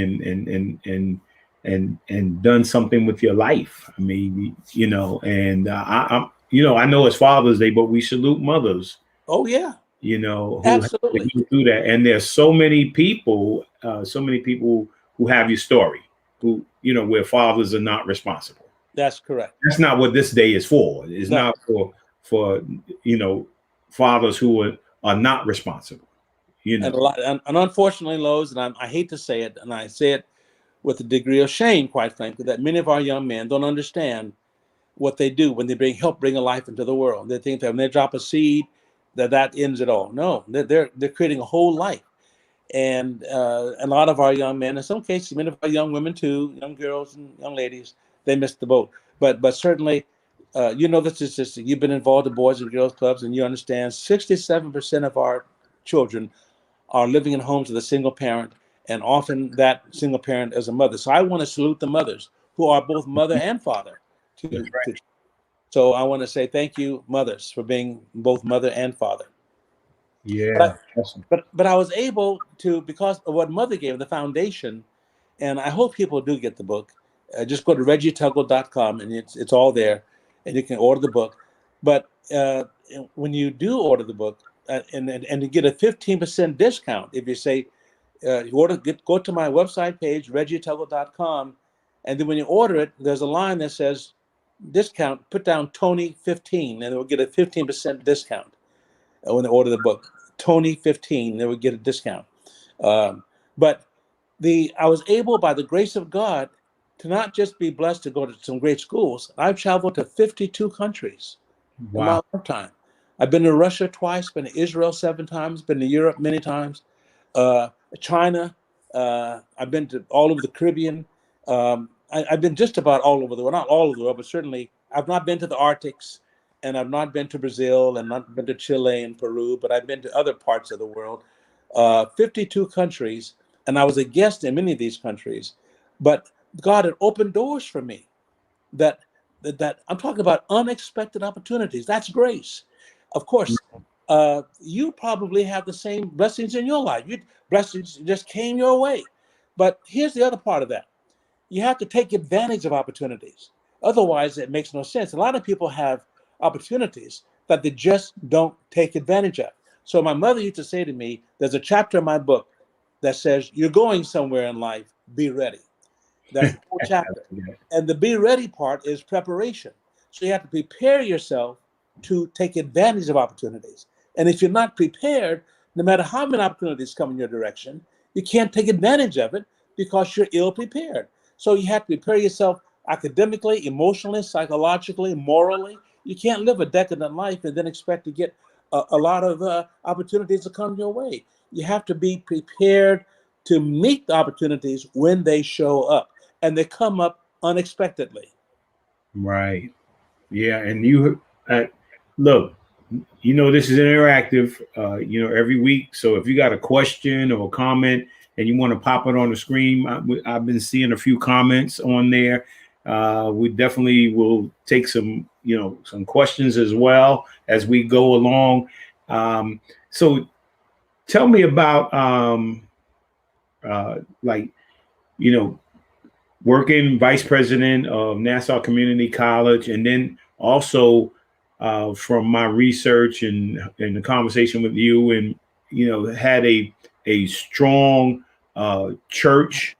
and done something with your life. I mean, and I know it's Father's Day, but we salute mothers. Oh yeah, who absolutely do that. And there's so many people who have your story, who where fathers are not responsible. That's correct. That's not what this day is for. It's not for fathers who are not responsible. And unfortunately, Lowe's, and I hate to say it, and I say it with a degree of shame, quite frankly, that many of our young men don't understand what they do when they help bring a life into the world. They think that when they drop a seed, that ends it all. No, they're creating a whole life. And a lot of our young men, in some cases, many of our young women too, young girls and young ladies, they missed the boat. But certainly, the statistic. You've been involved in Boys and Girls Clubs, and you understand 67% of our children are living in homes with a single parent, and often that single parent is a mother. So I want to salute the mothers who are both mother and father. So I want to say thank you, mothers, for being both mother and father. Yeah. But I was able to, because of what mother gave, the foundation, and I hope people do get the book. Just go to ReggieTuggle.com, and it's all there, and you can order the book. But when you do order the book, and you get a 15% discount if you say, go to my website page, ReggieTuggle.com, and then when you order it, there's a line that says discount, put down Tony 15, and they'll get a 15% discount when they order the book. Tony 15, they would get a discount. But I was able, by the grace of God, to not just be blessed to go to some great schools. I've traveled to 52 countries in my lifetime. I've been to Russia twice, been to Israel 7 times, been to Europe many times, China. I've been to all over the Caribbean. I've been just about all over the world, not all over the world, but certainly I've not been to the Arctics, and I've not been to Brazil, and not been to Chile and Peru, but I've been to other parts of the world, 52 countries, and I was a guest in many of these countries. But God had opened doors for me that I'm talking about unexpected opportunities. That's grace. Of course, you probably have the same blessings in your life. Blessings just came your way. But here's the other part of that. You have to take advantage of opportunities. Otherwise, it makes no sense. A lot of people have opportunities that they just don't take advantage of. So my mother used to say to me, there's a chapter in my book that says, you're going somewhere in life, be ready. That's the whole chapter. And the be ready part is preparation. So you have to prepare yourself to take advantage of opportunities. And if you're not prepared, no matter how many opportunities come in your direction, you can't take advantage of it because you're ill prepared. So you have to prepare yourself academically, emotionally, psychologically, morally. You can't live a decadent life and then expect to get a lot of opportunities to come your way. You have to be prepared to meet the opportunities when they show up, and they come up unexpectedly. Right. Yeah. And you look, this is interactive, every week. So if you got a question or a comment and you want to pop it on the screen, I've been seeing a few comments on there. We definitely will take some questions as well as we go along. So tell me about, working vice president of Nassau Community College, and then also from my research and the conversation with you, and had a strong church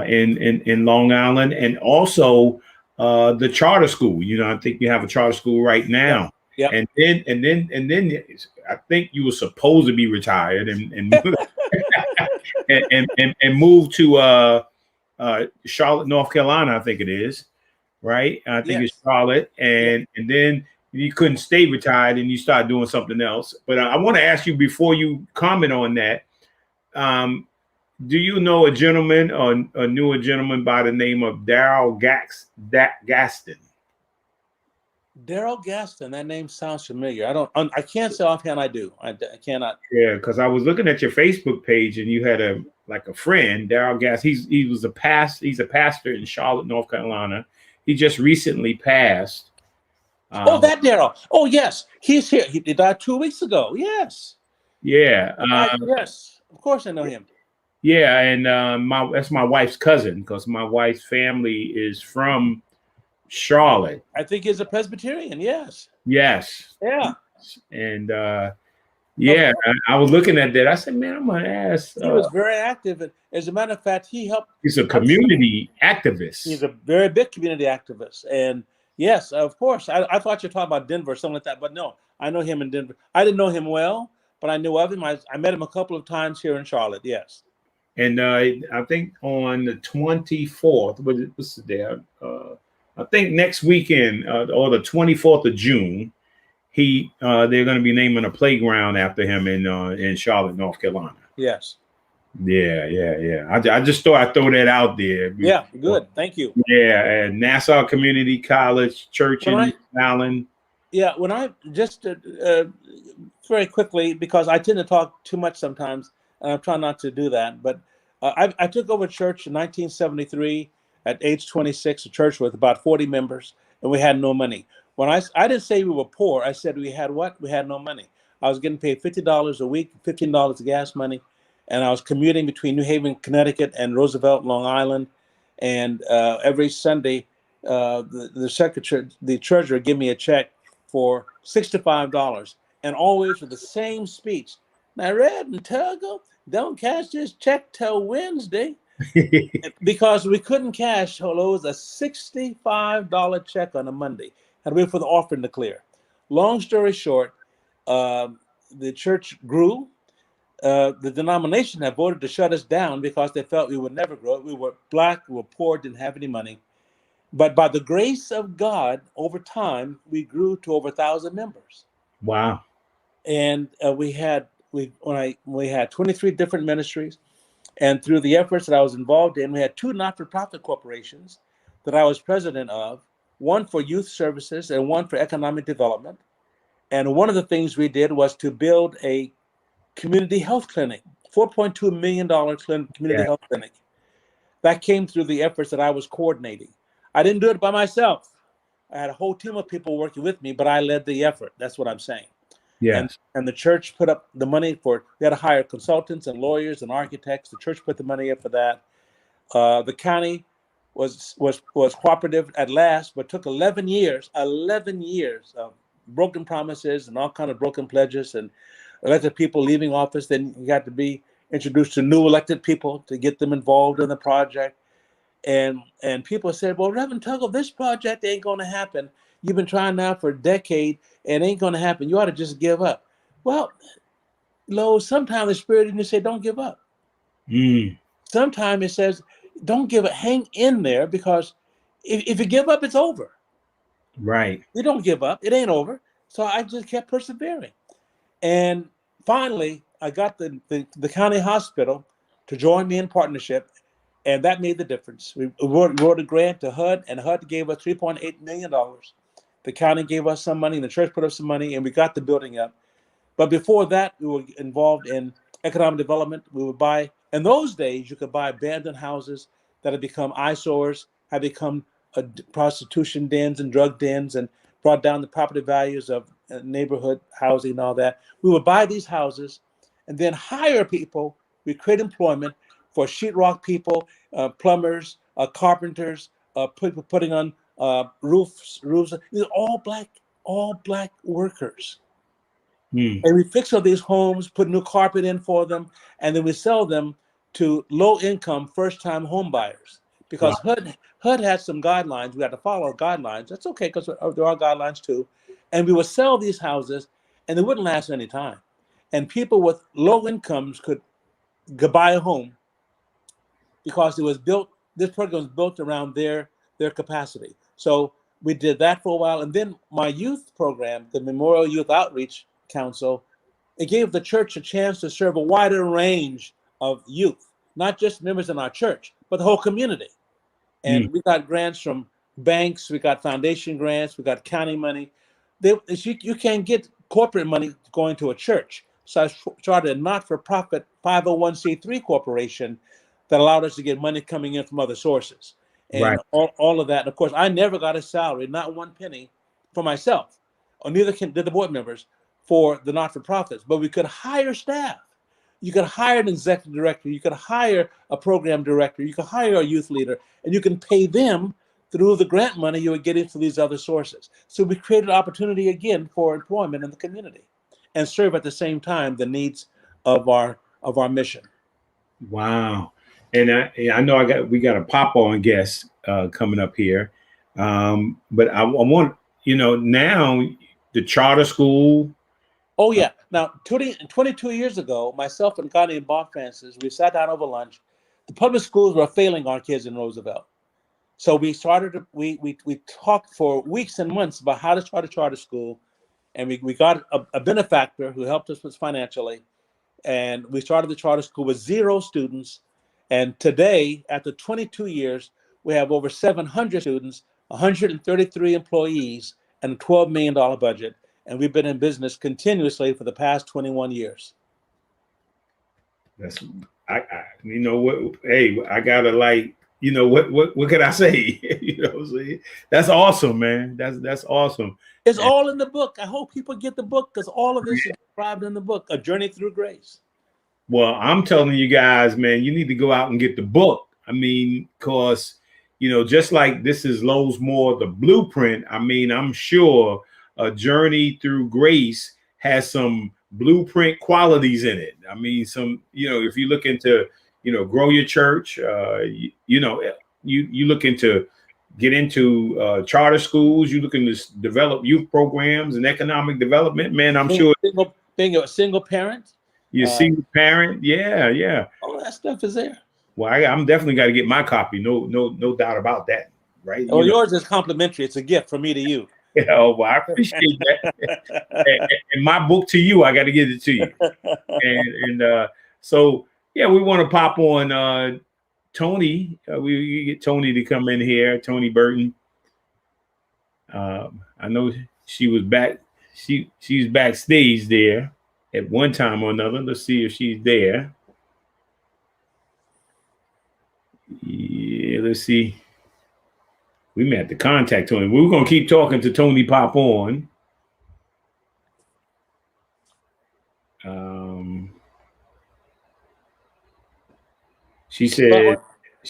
in Long Island, and also the charter school. I think you have a charter school right now. Yeah. And then I think you were supposed to be retired and and move to Charlotte, North Carolina, I think it is, right? I think it's Charlotte, and then you couldn't stay retired and you started doing something else. But I want to ask you before you comment on that. Do you know a gentleman or knew a gentleman by the name of Daryl Gaston? Daryl Gaston, that name sounds familiar. I can't say offhand I do. I cannot. Yeah, because I was looking at your Facebook page and you had a friend, Daryl Gaston. He's a pastor in Charlotte, North Carolina. He just recently passed. That Daryl. Oh, yes. He's here. He died 2 weeks ago. Yes. Yeah. Yes. Of course I know him. Yeah, and that's my wife's cousin, because my wife's family is from Charlotte. I think he's a Presbyterian. Yes. Yes. Yeah. And I was looking at that. I said, man, I'm gonna ask. He was very active, and as a matter of fact, he helped. He's a community activist. He's a very big community activist, and yes, of course. I thought you were talking about Denver or something like that, but no, I know him in Denver. I didn't know him well, but I knew of him. I met him a couple of times here in Charlotte. Yes. And I think on the 24th, what's the day? I think next weekend or the 24th of June, they're going to be naming a playground after him in Charlotte, North Carolina. Yes. Yeah. I just thought I'd throw that out there. Yeah, good. Thank you. Yeah, and Nassau Community College Church in Allen. Yeah, when I just very quickly, because I tend to talk too much sometimes, and I'm trying not to do that. But I took over church in 1973 at age 26, a church with about 40 members, and we had no money. When I didn't say we were poor, I said we had what? We had no money. I was getting paid $50 a week, $15 of gas money, and I was commuting between New Haven, Connecticut, and Roosevelt, Long Island. And every Sunday, the secretary, the treasurer, give me a check for $65, and always with the same speech. Now, Red and Tuggle, don't cash this check till Wednesday. Because we couldn't cash. It was a $65 check on a Monday. Had to wait for the offering to clear. Long story short, the church grew. The denomination had voted to shut us down because they felt we would never grow. We were black, we were poor, didn't have any money. But by the grace of God, over time, we grew to over 1,000 members. Wow. And we had 23 different ministries. And through the efforts that I was involved in, we had 2 not-for-profit corporations that I was president of, one for youth services and one for economic development. And one of the things we did was to build a community health clinic, $4.2 million community health clinic. That came through the efforts that I was coordinating. I didn't do it by myself. I had a whole team of people working with me, but I led the effort. That's what I'm saying. Yeah. And the church put up the money we had to hire consultants and lawyers and architects. The church put the money up for that. The county was cooperative at last, but took 11 years of broken promises and all kind of broken pledges and elected people leaving office. Then you got to be introduced to new elected people to get them involved in the project. And people said, well, Reverend Tuggle, this project ain't going to happen. You've been trying now for a decade and it ain't going to happen. You ought to just give up. Well, sometimes the Spirit in you say, don't give up. Sometimes it says, don't give up. Hang in there, because if you give up, it's over. Right. You don't give up. It ain't over. So I just kept persevering. And finally, I got the county hospital to join me in partnership, and that made the difference. We wrote a grant to HUD, and HUD gave us $3.8 million. The county gave us some money, and the church put up some money, and we got the building up. But before that, we were involved in economic development. We would buy, in those days, you could buy abandoned houses that had become eyesores, had become prostitution dens and drug dens, and brought down the property values of neighborhood housing and all that. We would buy these houses and then hire people. We create employment for sheetrock people, plumbers, carpenters, people putting on roofs. These are all black workers. And we fix up these homes, put new carpet in for them, and then we sell them to low-income, first-time home buyers. Because HUD had some guidelines. We had to follow guidelines. That's okay, because there are guidelines too. And we would sell these houses, and they wouldn't last any time. And people with low incomes could buy a home because this program was built around their capacity. So we did that for a while. And then my youth program, the Memorial Youth Outreach Council, it gave the church a chance to serve a wider range of youth, not just members in our church, but the whole community. And we got grants from banks, we got foundation grants, we got county money. You can't get corporate money going to a church. So I started a not-for-profit 501c3 corporation that allowed us to get money coming in from other sources. And all of that. And of course, I never got a salary, not one penny for myself, or neither did the board members for the not-for-profits. But we could hire staff. You could hire an executive director. You could hire a program director. You could hire a youth leader, and you can pay them through the grant money you were getting from these other sources. So we created opportunity again for employment in the community and serve at the same time the needs of our mission. Wow. And I know we got a pop-on guest coming up here. But I want, now the charter school. Oh, yeah. Now, 22 years ago, myself and Connie and Bob Francis, we sat down over lunch. The public schools were failing our kids in Roosevelt. So we talked for weeks and months about how to start a charter school. And we got a benefactor who helped us with financially. And we started the charter school with 0 students. And today, after 22 years, we have over 700 students, 133 employees, and a $12 million budget. And we've been in business continuously for the past 21 years. That's, hey, I gotta what can I say? What I'm saying? That's awesome, man. That's awesome. It's all in the book. I hope people get the book because all of this is described in the book, A Journey Through Grace. Well, I'm telling you guys, man, you need to go out and get the book. I mean, because, just like this is Lowe's More, the blueprint, I'm sure A Journey Through Grace has some blueprint qualities in it. Some, if you look into, grow your church, you look into get into charter schools, you looking to develop youth programs and economic development, man, I'm sure. Being a single parent. You're a single parent. Yeah. All that stuff is there. Well, I'm definitely got to get my copy. No doubt about that. Right. Oh, yours is complimentary. It's a gift from me to you. Oh, well, I appreciate that. and my book to you, I got to give it to you. And so, yeah, we want to pop on Tony. We get Tony to come in here. Tony Burton. I know she was back. She's backstage there at one time or another. Let's see if she's there. Yeah, let's see. We may have to contact Tony. We're going to keep talking to Tony pop on. She said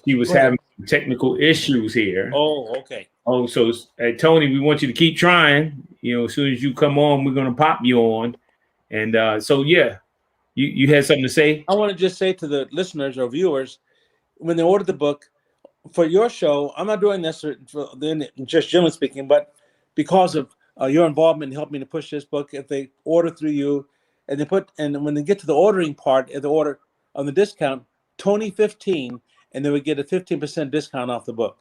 she was having technical issues here. Oh, okay. Oh, so Tony, we want you to keep trying. As soon as you come on, we're going to pop you on. And so, yeah, you had something to say? I want to just say to the listeners or viewers, when they order the book, for your show, I'm not doing this just generally speaking, but because of your involvement in helping me to push this book, if they order through you, and when they get to the ordering part, if they order on the discount, Tony 15, and they would get a 15% discount off the book,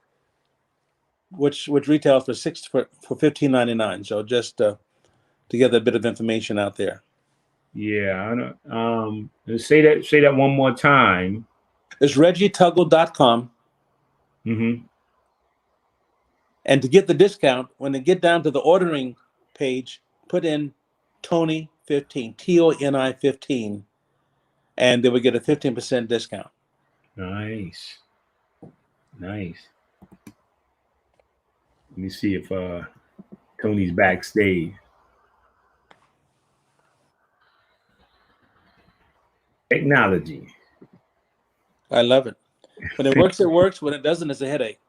which retails for $15.99. So just to get a bit of information out there. Yeah, I know. Say that one more time. It's ReggieTuggle.com. Mm-hmm. And to get the discount, when they get down to the ordering page, put in Tony 15, TONI 15, and they will get a 15% discount. Nice. Nice. Let me see if Tony's backstage. Technology. I love it. When it works, it works. When it doesn't, it's a headache.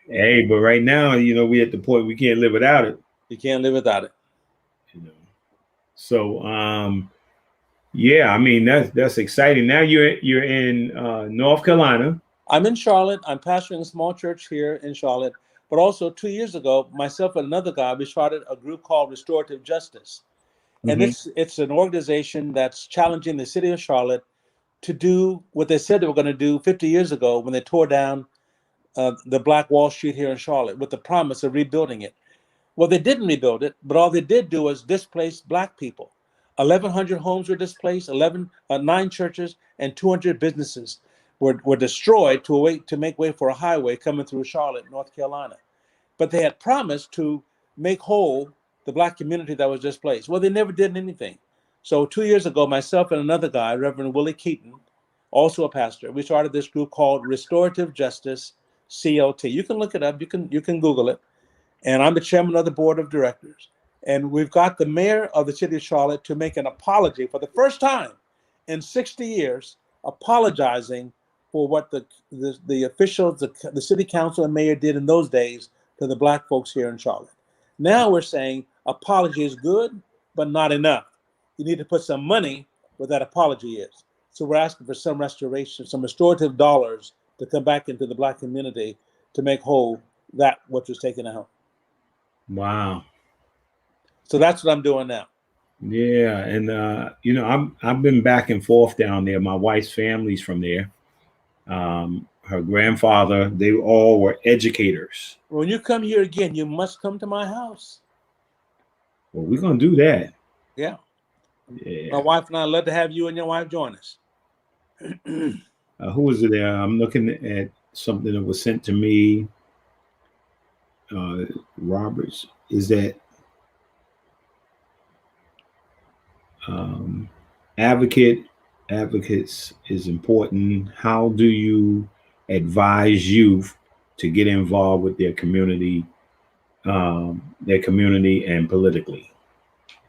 Hey, but right now, we're at the point we can't live without it. You can't live without it. So, yeah, I mean that's exciting. Now you're in North Carolina. I'm in Charlotte. I'm pastoring a small church here in Charlotte. But also 2 years ago, myself and another guy, we started a group called Restorative Justice. And it's an organization that's challenging the city of Charlotte to do what they said they were going to do 50 years ago when they tore down the Black Wall Street here in Charlotte with the promise of rebuilding it. Well, they didn't rebuild it, but all they did do was displace Black people. 1,100 homes were displaced, 9 churches, and 200 businesses were destroyed to make way for a highway coming through Charlotte, North Carolina. But they had promised to make whole the Black community that was displaced. Well, they never did anything. So 2 years ago, myself and another guy, Reverend Willie Keaton, also a pastor, we started this group called Restorative Justice, CLT. You can look it up. You can Google it. And I'm the chairman of the board of directors. And we've got the mayor of the city of Charlotte to make an apology for the first time in 60 years, apologizing for what the officials, the city council and mayor did in those days to the Black folks here in Charlotte. Now we're saying apology is good, but not enough. You need to put some money where that apology is. So we're asking for some restoration, some restorative dollars to come back into the Black community to make whole that which was taken out. Wow. So that's what I'm doing now. Yeah, and I've been back and forth down there. My wife's family's from there. Her grandfather, they all were educators. When you come here again, you must come to my house. Well, we're gonna do that. Yeah. Yeah. My wife and I love to have you and your wife join us. Who was it there? I'm looking at something that was sent to me. Roberts, is that advocates is important. How do you advise youth to get involved with their community and politically?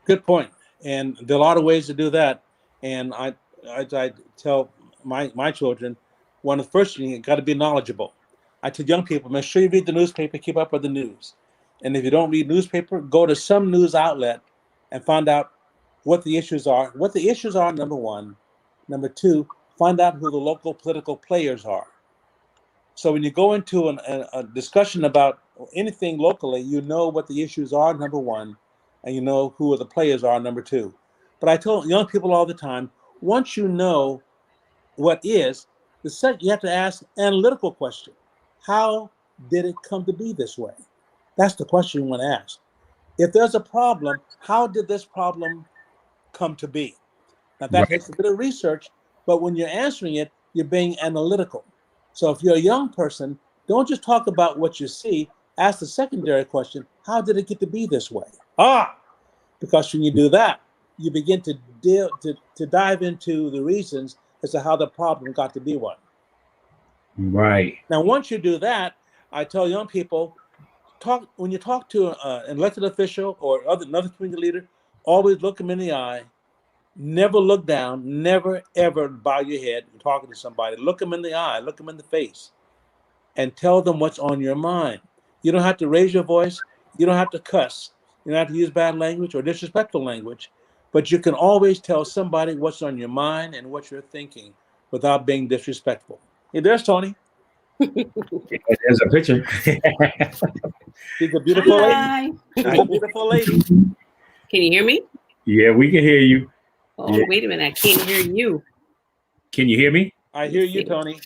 Good point. And there are a lot of ways to do that. And I tell my children, one of the first things, you got to be knowledgeable. I tell young people, make sure you read the newspaper, keep up with the news. And if you don't read newspaper, go to some news outlet and find out what the issues are. What the issues are, number one. Number two, find out who the local political players are. So when you go into a discussion about anything locally, you know what the issues are, number one, and you know who the players are, number two. But I tell young people all the time, once you know what is, you have to ask an analytical question. How did it come to be this way? That's the question you want to ask. If there's a problem, how did this problem come to be? Now that takes a bit of research, but when you're answering it, you're being analytical. So if you're a young person, don't just talk about what you see, ask the secondary question, how did it get to be this way? Because when you do that, you begin to dive into the reasons as to how the problem got to be one. Right. Now, once you do that, I tell young people, when you talk to an elected official or another community leader, always look them in the eye. Never look down. Never, ever bow your head when talking to somebody. Look them in the eye. Look them in the face. And tell them what's on your mind. You don't have to raise your voice. You don't have to cuss. You don't have to use bad language or disrespectful language. But you can always tell somebody what's on your mind and what you're thinking without being disrespectful. Hey, there's Tony. There's a picture. She's a beautiful lady. She's a beautiful lady. Can you hear me? Yeah, we can hear you. Oh, yeah. Wait a minute. I can't hear you. Can you hear me? I hear you, Tony.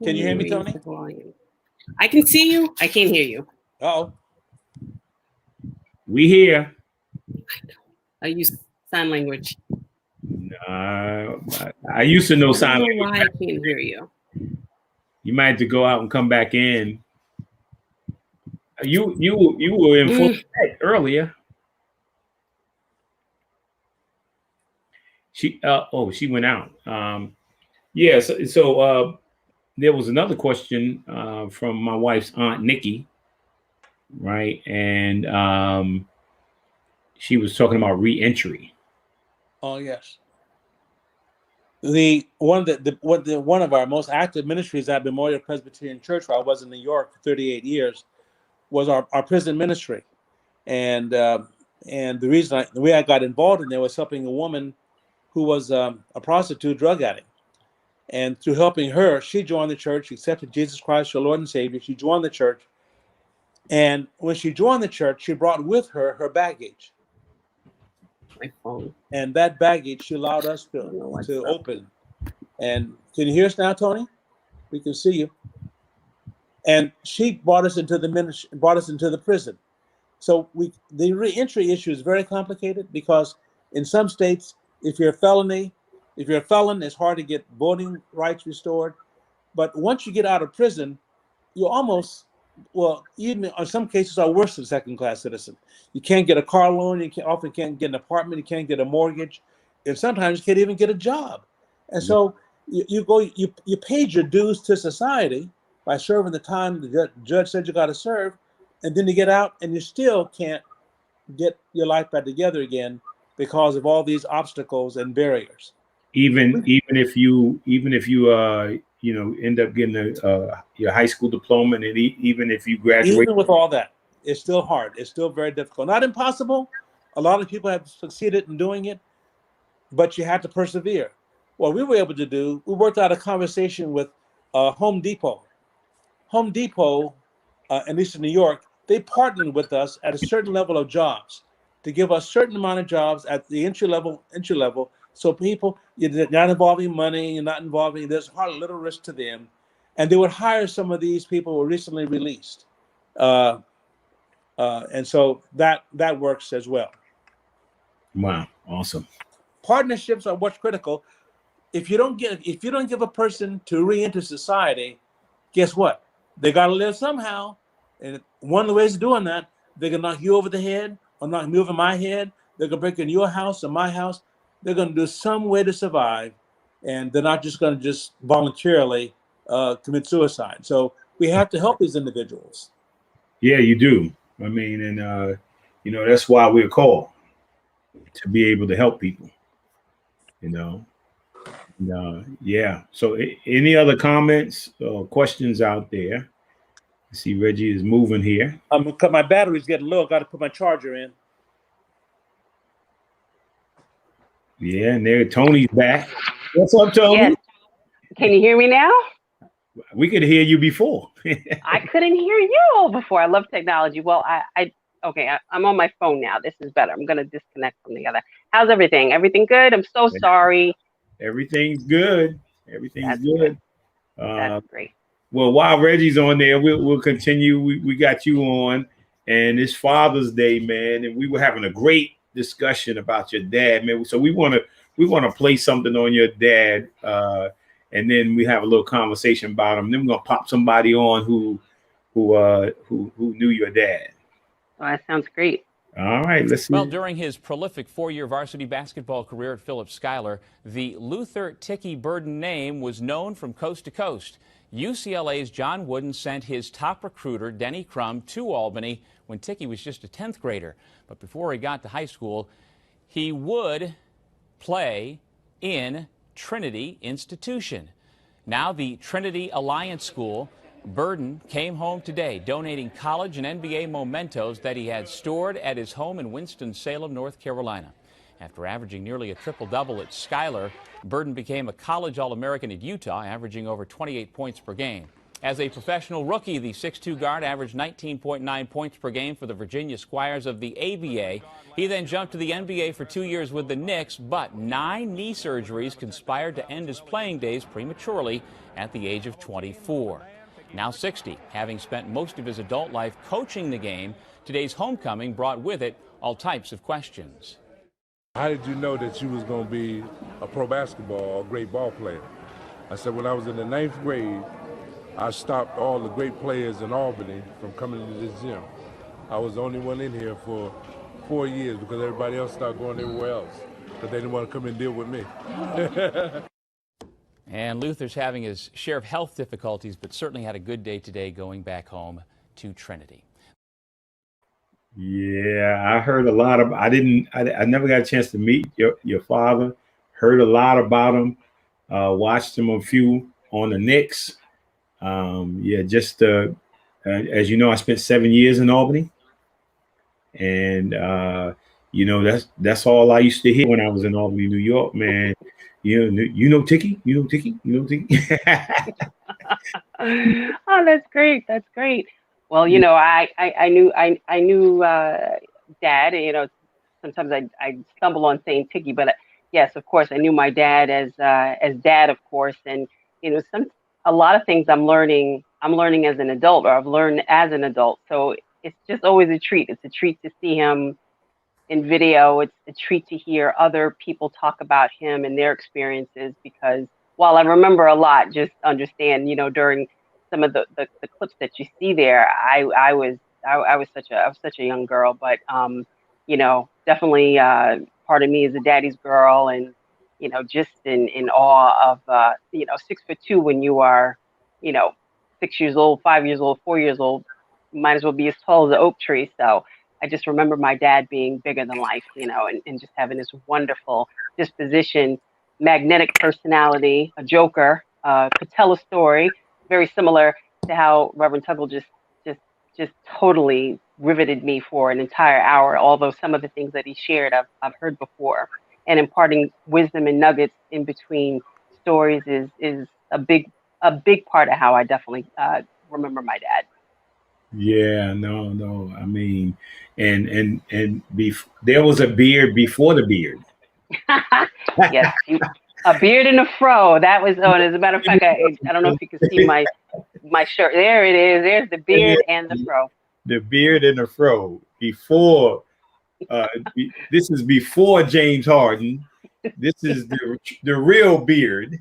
Can you hear me, Tony? I can see you. I can't hear you. Uh-oh. We hear. I use sign language. I used to know I sign don't know language. why I can't hear you. You might have to go out and come back in. You were in full effect earlier. She went out. Yeah, so there was another question from my wife's aunt Nikki, right? And she was talking about reentry. Oh yes. One of our most active ministries at Memorial Presbyterian Church, where I was in New York for 38 years, was our prison ministry. And the way I got involved in there was helping a woman who was a prostitute, drug addict. And through helping her, she joined the church, accepted Jesus Christ, her Lord and Savior. She joined the church. And when she joined the church, she brought with her her baggage. My phone. And that baggage she allowed us I don't know what's to up. open. And can you hear us now, Tony? We can see you. And she brought us into the ministry, brought us into the prison. So the reentry issue is very complicated because in some states, if you're a felon, it's hard to get voting rights restored. But once you get out of prison, you almost, well, even in some cases are worse than second-class citizen. You can't get a car loan. You often can't get an apartment. You can't get a mortgage, and sometimes you can't even get a job. And so you paid your dues to society by serving the time the judge said you got to serve, and then you get out and you still can't get your life back together again because of all these obstacles and barriers. Even if you end up getting your high school diploma, and even if you graduate, Even with all that, it's still hard. It's still very difficult. Not impossible. A lot of people have succeeded in doing it, but you have to persevere. What we were able to do, we worked out a conversation with Home Depot. Home Depot, at least in New York, they partnered with us at a certain level of jobs to give us certain amount of jobs at the entry level. So people, you're not involving money, you're not involving, there's hardly little risk to them. And they would hire some of these people who were recently released. And so that works as well. Wow, awesome. Partnerships are what's critical. If you don't give a person to re-enter society, guess what? They got to live somehow. And one of the ways of doing that, they're going to knock you over the head or knock me over my head. They're going to break into your house or my house. They're going to do some way to survive. And they're not just going to just voluntarily commit suicide. So we have to help these individuals. Yeah, you do. I mean, and that's why we're called, to be able to help people. Yeah. So any other comments or questions out there? I see Reggie is moving here. My battery's getting low. Got to put my charger in. Yeah, and there Tony's back. What's up, Tony? Yes. Can you hear me now? We could hear you before. I couldn't hear you before. I love technology. Well, I'm on my phone now. This is better. I'm going to disconnect from the other. How's everything? Everything good? I'm so sorry. Everything's good. Everything's good. That's great. Well, while Reggie's on there, we'll continue. We got you on, and it's Father's Day, man, and we were having a great discussion about your dad, man. So we want to play something on your dad, and then we have a little conversation about him. Then we're gonna pop somebody on who knew your dad. Oh, that sounds great. All right, let's see. Well, during his prolific four-year varsity basketball career at Phillips Schuyler, the Luther Tiki Burden name was known from coast to coast. UCLA's John Wooden sent his top recruiter, Denny Crum, to Albany when Tiki was just a 10th grader. But before he got to high school, he would play in Trinity Institution. Now the Trinity Alliance School. Burden came home today donating college and NBA mementos that he had stored at his home in Winston-Salem, North Carolina. After averaging nearly a triple-double at Schuyler, Burden became a college All-American at Utah, averaging over 28 points per game. As a professional rookie, the 6'2 guard averaged 19.9 points per game for the Virginia Squires of the ABA. He then jumped to the NBA for 2 years with the Knicks, but 9 knee surgeries conspired to end his playing days prematurely at the age of 24. Now 60, having spent most of his adult life coaching the game, today's homecoming brought with it all types of questions. How did you know that you was going to be a pro basketball or a great ball player? I said, when I was in the 9th grade, I stopped all the great players in Albany from coming to this gym. I was the only one in here for 4 years because everybody else started going everywhere else because they didn't want to come and deal with me. And Luther's having his share of health difficulties, but certainly had a good day today going back home to Trinity. Yeah, I heard a lot of. I never got a chance to meet your father. Heard a lot about him. Watched him a few on the Knicks. Yeah, just as you know, I spent 7 years in Albany, and you know that's all I used to hear when I was in Albany, New York. Man, you know Tiki, you know Tiki, you know Tiki. Oh, that's great. That's great. Well, you know, I knew Dad. You know, sometimes I stumble on saying Tiki, but yes, of course, I knew my dad as Dad, of course, and you know, a lot of things I'm learning as an adult, or I've learned as an adult. So it's just always a treat. It's a treat to see him in video. It's a treat to hear other people talk about him and their experiences, because while I remember a lot, just understand, you know, during some of the clips that you see there, I was such a young girl, but you know, definitely part of me is a daddy's girl, and you know, just in awe of you know, 6'2" when you are, you know, 6 years old, 5 years old, 4 years old, you might as well be as tall as an oak tree. So I just remember my dad being bigger than life, you know, and just having this wonderful disposition, magnetic personality, a joker, could tell a story, very similar to how Reverend Tuggle just totally riveted me for an entire hour. Although some of the things that he shared, I've heard before, and imparting wisdom and nuggets in between stories is a big part of how I definitely remember my dad. Yeah, no. I mean, there was a beard before the beard. Yes, a beard and a fro. That was, oh, and as a matter of fact, I don't know if you can see my shirt. There it is. There's the beard and the fro. The beard and the fro before. This is before James Harden. This is the real beard.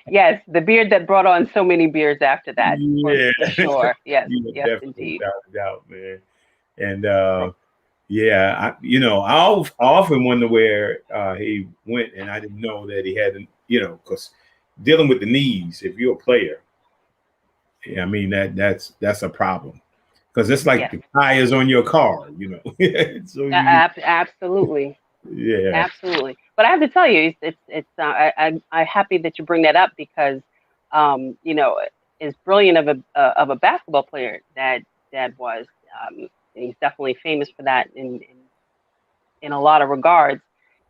Yes, the beard that brought on so many beards after that. Yeah, for sure. Yes, yeah, yes, definitely, indeed. without a doubt, man. And yeah, I often wonder where he went, and I didn't know that he hadn't, you know, because dealing with the knees, if you're a player, I mean that's a problem, because it's like the tires on your car, you know. So Absolutely. Yeah. Absolutely. But I have to tell you, I'm happy that you bring that up, because you know, as brilliant of a basketball player that Dad was, and he's definitely famous for that in a lot of regards.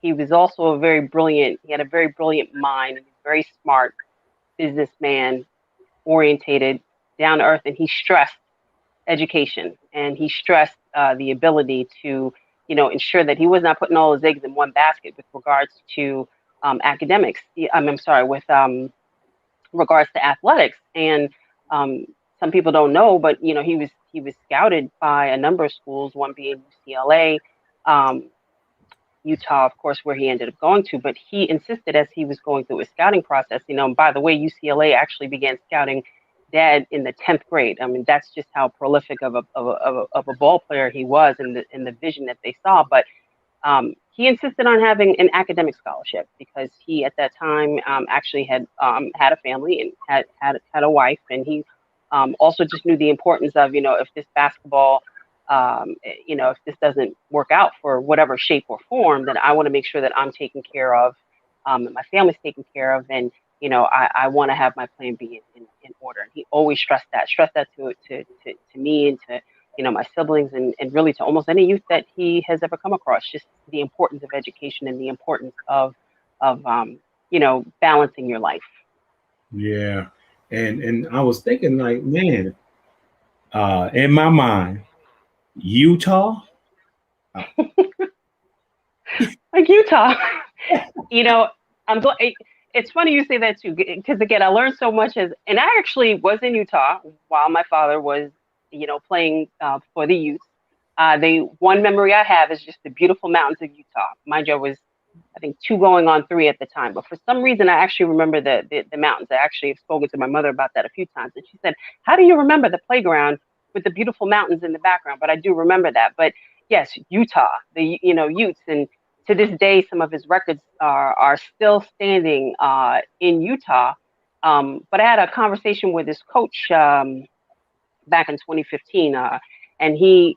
He was also he had a very brilliant mind, and very smart businessman, orientated, down to earth, and he stressed education, and he stressed the ability to, you know, ensure that he was not putting all his eggs in one basket with regards to academics. I'm sorry, with regards to athletics. And some people don't know, but you know, he was scouted by a number of schools, one being UCLA, Utah, of course, where he ended up going to. But he insisted, as he was going through his scouting process, you know, and by the way, UCLA actually began scouting Dad in the 10th grade. I mean, that's just how prolific of a ball player he was, and the vision that they saw. But he insisted on having an academic scholarship, because he at that time actually had had a family and had a wife, and he also just knew the importance of, you know, if this basketball, you know, if this doesn't work out for whatever shape or form, then I want to make sure that I'm taken care of, and my family's taken care of, and you know, I want to have my plan B in order. And he always stressed that to me, and to, you know, my siblings, and really to almost any youth that he has ever come across, just the importance of education, and the importance of you know, balancing your life. Yeah. And I was thinking, like, man, in my mind, Utah. Like Utah. You know, it's funny you say that too, because again, I learned so much and I actually was in Utah while my father was, you know, playing for the youth. One memory I have is just the beautiful mountains of Utah. Mind you, I was, I think, 2 going on 3 at the time. But for some reason, I actually remember the mountains. I actually have spoken to my mother about that a few times. And she said, how do you remember the playground with the beautiful mountains in the background? But I do remember that. But yes, Utah, Utes. And to this day, some of his records are still standing in Utah. But I had a conversation with his coach back in 2015, and he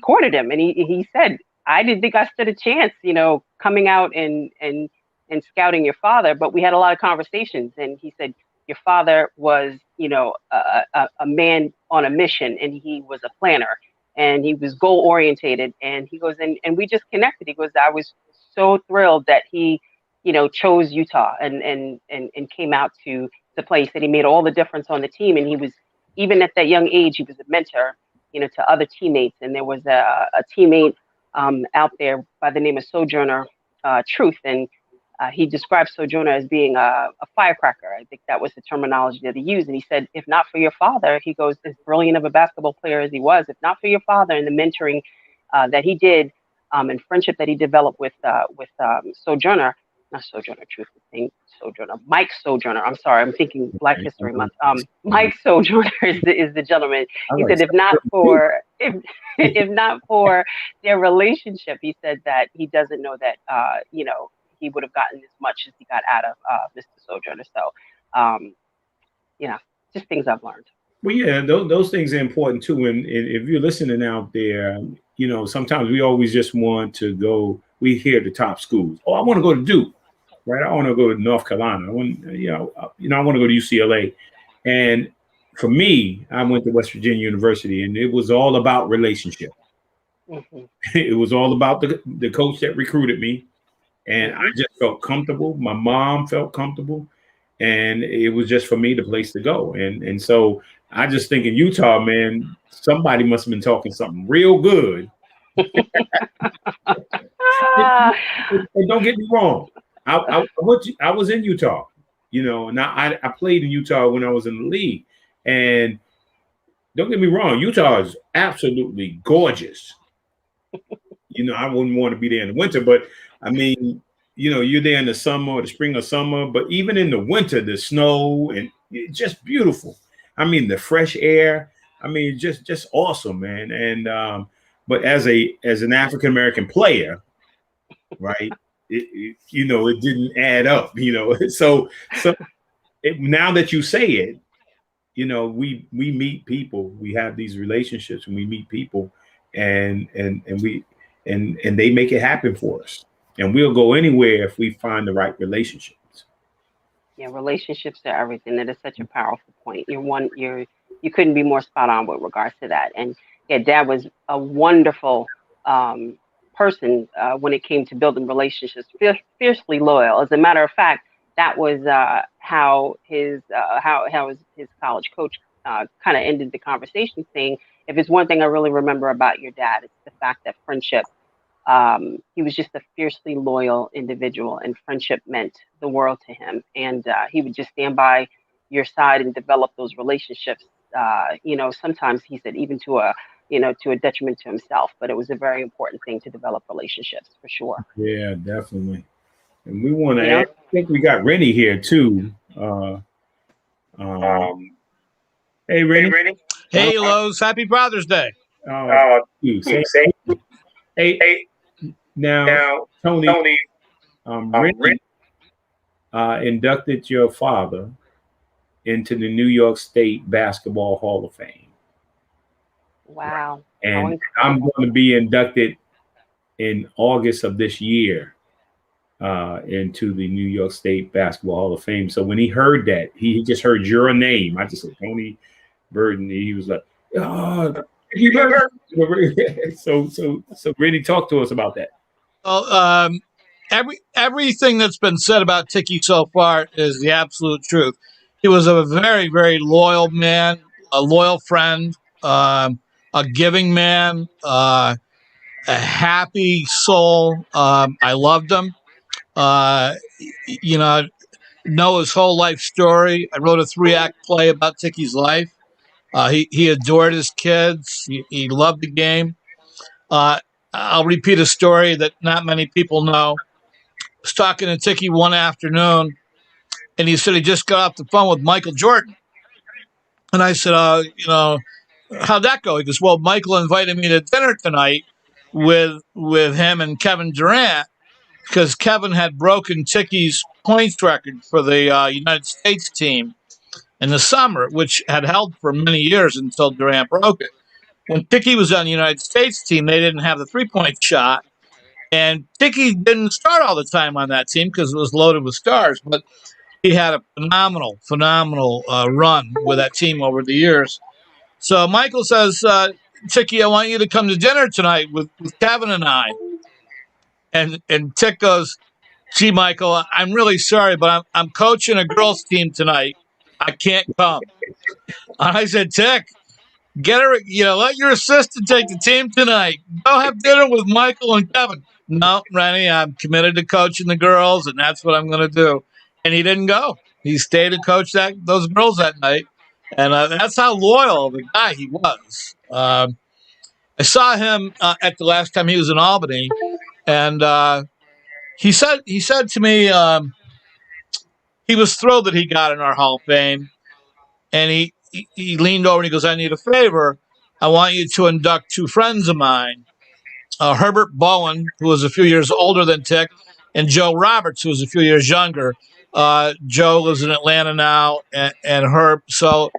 courted him, and he said, I didn't think I stood a chance, coming out and scouting your father, but we had a lot of conversations, and he said your father was, a man on a mission, and he was a planner, and he was goal orientated, and he goes, and we just connected. He goes, I was so thrilled that he, chose Utah and came out to the place, and he made all the difference on the team, and he was, even at that young age, he was a mentor, to other teammates. And there was a teammate out there by the name of Sojourner Truth, and he described Sojourner as being a firecracker. I think that was the terminology that he used. And he said, if not for your father, he goes, as brilliant of a basketball player as he was, if not for your father and the mentoring that he did and friendship that he developed with Sojourner, not Sojourner Truth, I think Sojourner, Mike Sojourner. I'm sorry, I'm thinking Black History Month. Mike Sojourner is the gentleman. He said, if not for their relationship, he said that he doesn't know that he would have gotten as much as he got out of Mr. Sojourner. So, just things I've learned. Well, yeah, those things are important too. And if you're listening out there, sometimes we always just want to go. We hear the top schools. Oh, I want to go to Duke. Right, I want to go to North Carolina. I want to go to UCLA. And for me, I went to West Virginia University, and it was all about relationship. Mm-hmm. It was all about the coach that recruited me, and I just felt comfortable. My mom felt comfortable, and it was just for me the place to go. And so I just think in Utah, man, somebody must have been talking something real good. And don't get me wrong. I was in Utah, and I played in Utah when I was in the league. And don't get me wrong, Utah is absolutely gorgeous. I wouldn't want to be there in the winter, but I mean, you're there in the summer or the spring or summer, but even in the winter, the snow and it's just beautiful. I mean, the fresh air. I mean, just awesome, man. And but as an African American player, right? It didn't add up, So now that you say it, we meet people, we have these relationships, and we meet people, and they make it happen for us, and we'll go anywhere if we find the right relationships. Yeah, relationships are everything. That is such a powerful point. You couldn't be more spot on with regards to that. And yeah, Dad was a wonderful person when it came to building relationships, fiercely loyal. As a matter of fact, that was how his college coach kind of ended the conversation, saying, if it's one thing I really remember about your dad, it's the fact that friendship, he was just a fiercely loyal individual, and friendship meant the world to him. And he would just stand by your side and develop those relationships. Sometimes he said even to a detriment to himself, but it was a very important thing to develop relationships for sure. Yeah, definitely. And we want to I think we got Rennie here too. Hey, Rennie. Hey, Lowe's. Happy Father's Day. Hey, now, Tony, Rennie inducted your father into the New York State Basketball Hall of Fame. Wow. And I'm going to be inducted in August of this year into the New York State Basketball Hall of Fame. So when he heard that, he just heard your name. I just said, Tony Burden. He was like, oh, you heard? So really talk to us about that. Well, everything that's been said about Tiki so far is the absolute truth. He was a very, very loyal man, a loyal friend, a giving man, a happy soul. I loved him. Know his whole life story. I wrote a 3-act play about Tiki's life. He adored his kids. He loved the game. I'll repeat a story that not many people know. I was talking to Tiki one afternoon, and he said he just got off the phone with Michael Jordan. And I said, how'd that go? He goes, well, Michael invited me to dinner tonight with him and Kevin Durant because Kevin had broken Tiki's points record for the United States team in the summer, which had held for many years until Durant broke it. When Tiki was on the United States team, they didn't have the three-point shot. And Tiki didn't start all the time on that team because it was loaded with stars. But he had a phenomenal run with that team over the years. So Michael says, Tiki, I want you to come to dinner tonight with Kevin and I. And Tick goes, gee, Michael, I'm really sorry, but I'm coaching a girls' team tonight. I can't come. And I said, Tick, get her, let your assistant take the team tonight. Go have dinner with Michael and Kevin. No, Rennie, I'm committed to coaching the girls, and that's what I'm going to do. And he didn't go. He stayed to coach those girls that night. And that's how loyal of a guy he was. I saw him at the last time he was in Albany, and he said to me he was thrilled that he got in our Hall of Fame. And he leaned over and he goes, I need a favor. I want you to induct two friends of mine, Herbert Bowen, who was a few years older than Tick, and Joe Roberts, who was a few years younger. Joe lives in Atlanta now, and Herb. So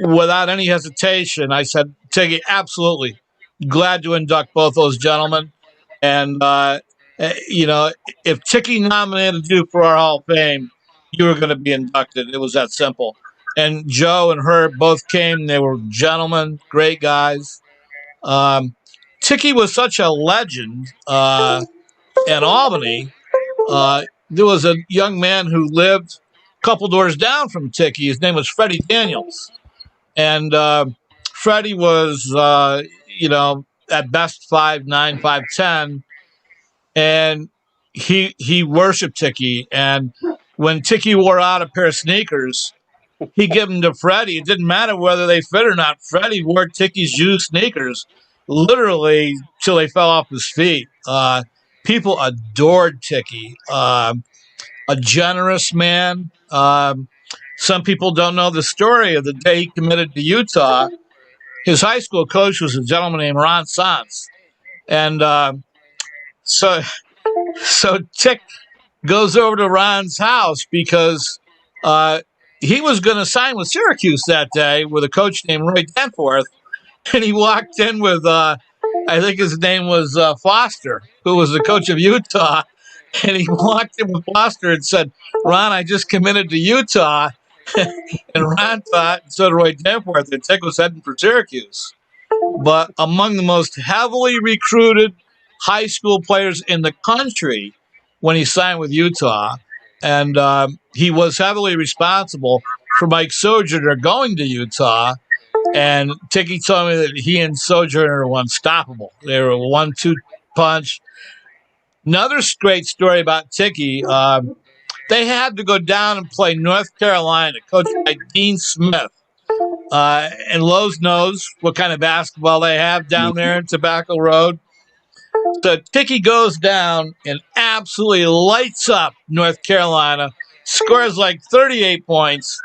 without any hesitation, I said, Tiggy, absolutely. Glad to induct both those gentlemen. And, if Ticky nominated you for our Hall of Fame, you were going to be inducted. It was that simple. And Joe and Herb both came. They were gentlemen, great guys. Ticky was such a legend in Albany. There was a young man who lived a couple doors down from Ticky. His name was Freddie Daniels. And Freddie was, at best 5'9", 5'10", and he worshipped Ticky. And when Ticky wore out a pair of sneakers, he gave them to Freddie. It didn't matter whether they fit or not. Freddie wore Ticky's used sneakers literally till they fell off his feet. People adored Ticky. A generous man. Some people don't know the story of the day he committed to Utah. His high school coach was a gentleman named Ron Santz. And so Tick goes over to Ron's house because he was going to sign with Syracuse that day with a coach named Roy Danforth. And he walked in with, I think his name was Foster, who was the coach of Utah. And he walked in with Foster and said, Ron, I just committed to Utah. And Ron thought, and so did Roy Danforth, that Tick was heading for Syracuse. But among the most heavily recruited high school players in the country when he signed with Utah. And he was heavily responsible for Mike Sojourner going to Utah. And Ticky told me that he and Sojourner were unstoppable. They were a 1-2 punch. Another great story about Ticky, they had to go down and play North Carolina, coached by Dean Smith. And Lowe's knows what kind of basketball they have down there in Tobacco Road. So Ticky goes down and absolutely lights up North Carolina, scores like 38 points.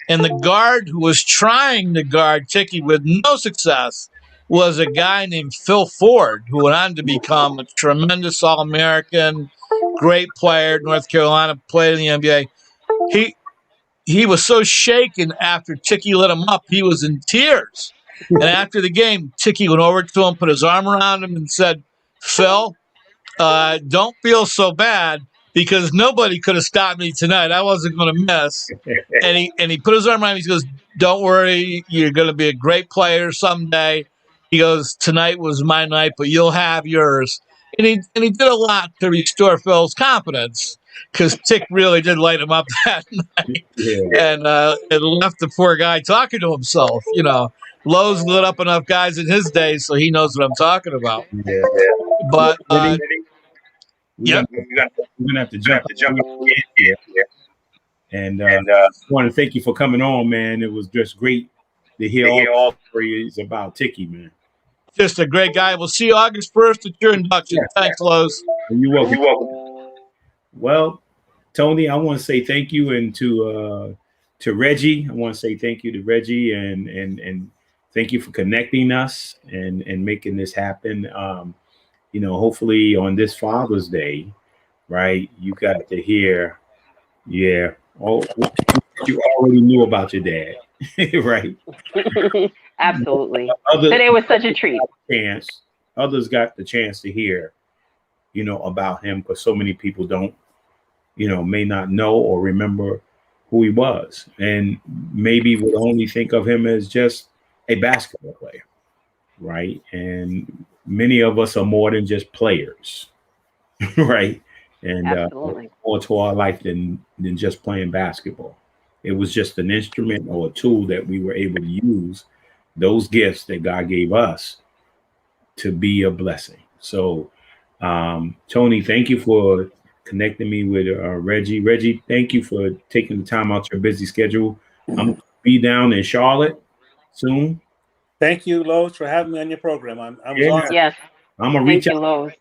And the guard who was trying to guard Ticky with no success was a guy named Phil Ford, who went on to become a tremendous All-American, great player. North Carolina, played in the NBA. He was so shaken after Ticky lit him up, he was in tears. And after the game, Ticky went over to him, put his arm around him, and said, Phil, don't feel so bad because nobody could have stopped me tonight. I wasn't going to miss. And he put his arm around him. He goes, don't worry, you're going to be a great player someday. He goes, tonight was my night, but you'll have yours. And he did a lot to restore Phil's confidence because Tick really did light him up that night. Yeah. And it left the poor guy talking to himself. Lowe's lit up enough guys in his day, so he knows what I'm talking about. Yeah. But we're gonna have to jump in here. And I want to thank you for coming on, man. It was just great to hear all the stories about Ticky, man. Just a great guy. We'll see you August 1st at your induction. Yes. Thanks, Lowe's. You're welcome. Well, Tony, I want to say thank you, and to Reggie. I want to say thank you to Reggie, and thank you for connecting us and making this happen. Hopefully on this Father's Day, right, you got to hear, what you already knew about your dad, right? Absolutely. Today was such a treat. Others got the chance to hear, about him, because so many people don't, may not know or remember who he was, and maybe would only think of him as just a basketball player, right? And many of us are more than just players, right? And more to our life than just playing basketball. It was just an instrument or a tool that we were able to use those gifts that God gave us to be a blessing. So, Tony, thank you for connecting me with Reggie. Reggie, thank you for taking the time out your busy schedule. I'm going to be down in Charlotte soon. Thank you, Lowe's, for having me on your program. I'm Yes. I'm going to reach out. Lowe's.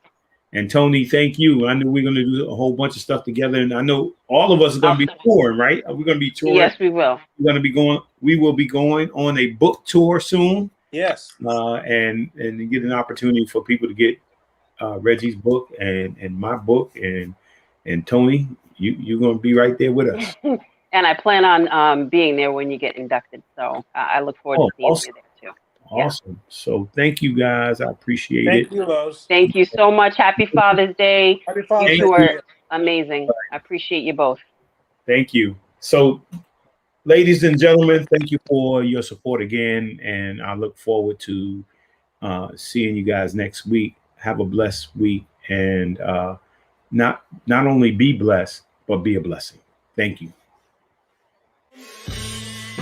And Tony, thank you. I know we're going to do a whole bunch of stuff together, and I know all of us are going to be touring, right? We're going to be touring. Yes, we will. We will be going on a book tour soon. Yes. And get an opportunity for people to get Reggie's book and my book, and Tony, you're going to be right there with us. And I plan on being there when you get inducted. So I look forward to seeing you there too. Awesome. Yeah. So thank you guys. I appreciate it. Thank you, Rose. Thank you so much. Happy Father's Day. Happy Father's Day. You two are amazing. I appreciate you both. Thank you. So, ladies and gentlemen, thank you for your support again. And I look forward to seeing you guys next week. Have a blessed week, and not only be blessed, but be a blessing. Thank you.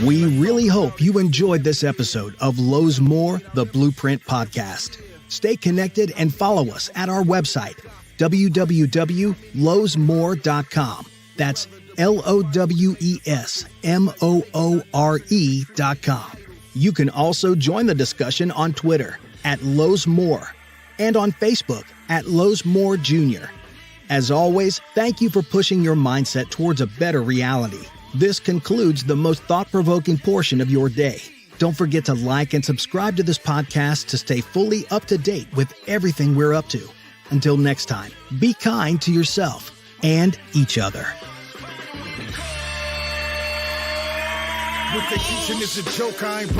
We really hope you enjoyed this episode of Lowe's More, the BluePrint podcast. Stay connected and follow us at our website, www.lowesmore.com. That's LOWESMOORE.com. You can also join the discussion on Twitter at Lowe's More and on Facebook at Lowe's More Jr. As always, thank you for pushing your mindset towards a better reality. This concludes the most thought-provoking portion of your day. Don't forget to like and subscribe to this podcast to stay fully up to date with everything we're up to. Until next time, be kind to yourself and each other. What they teaching is a joke, I ain't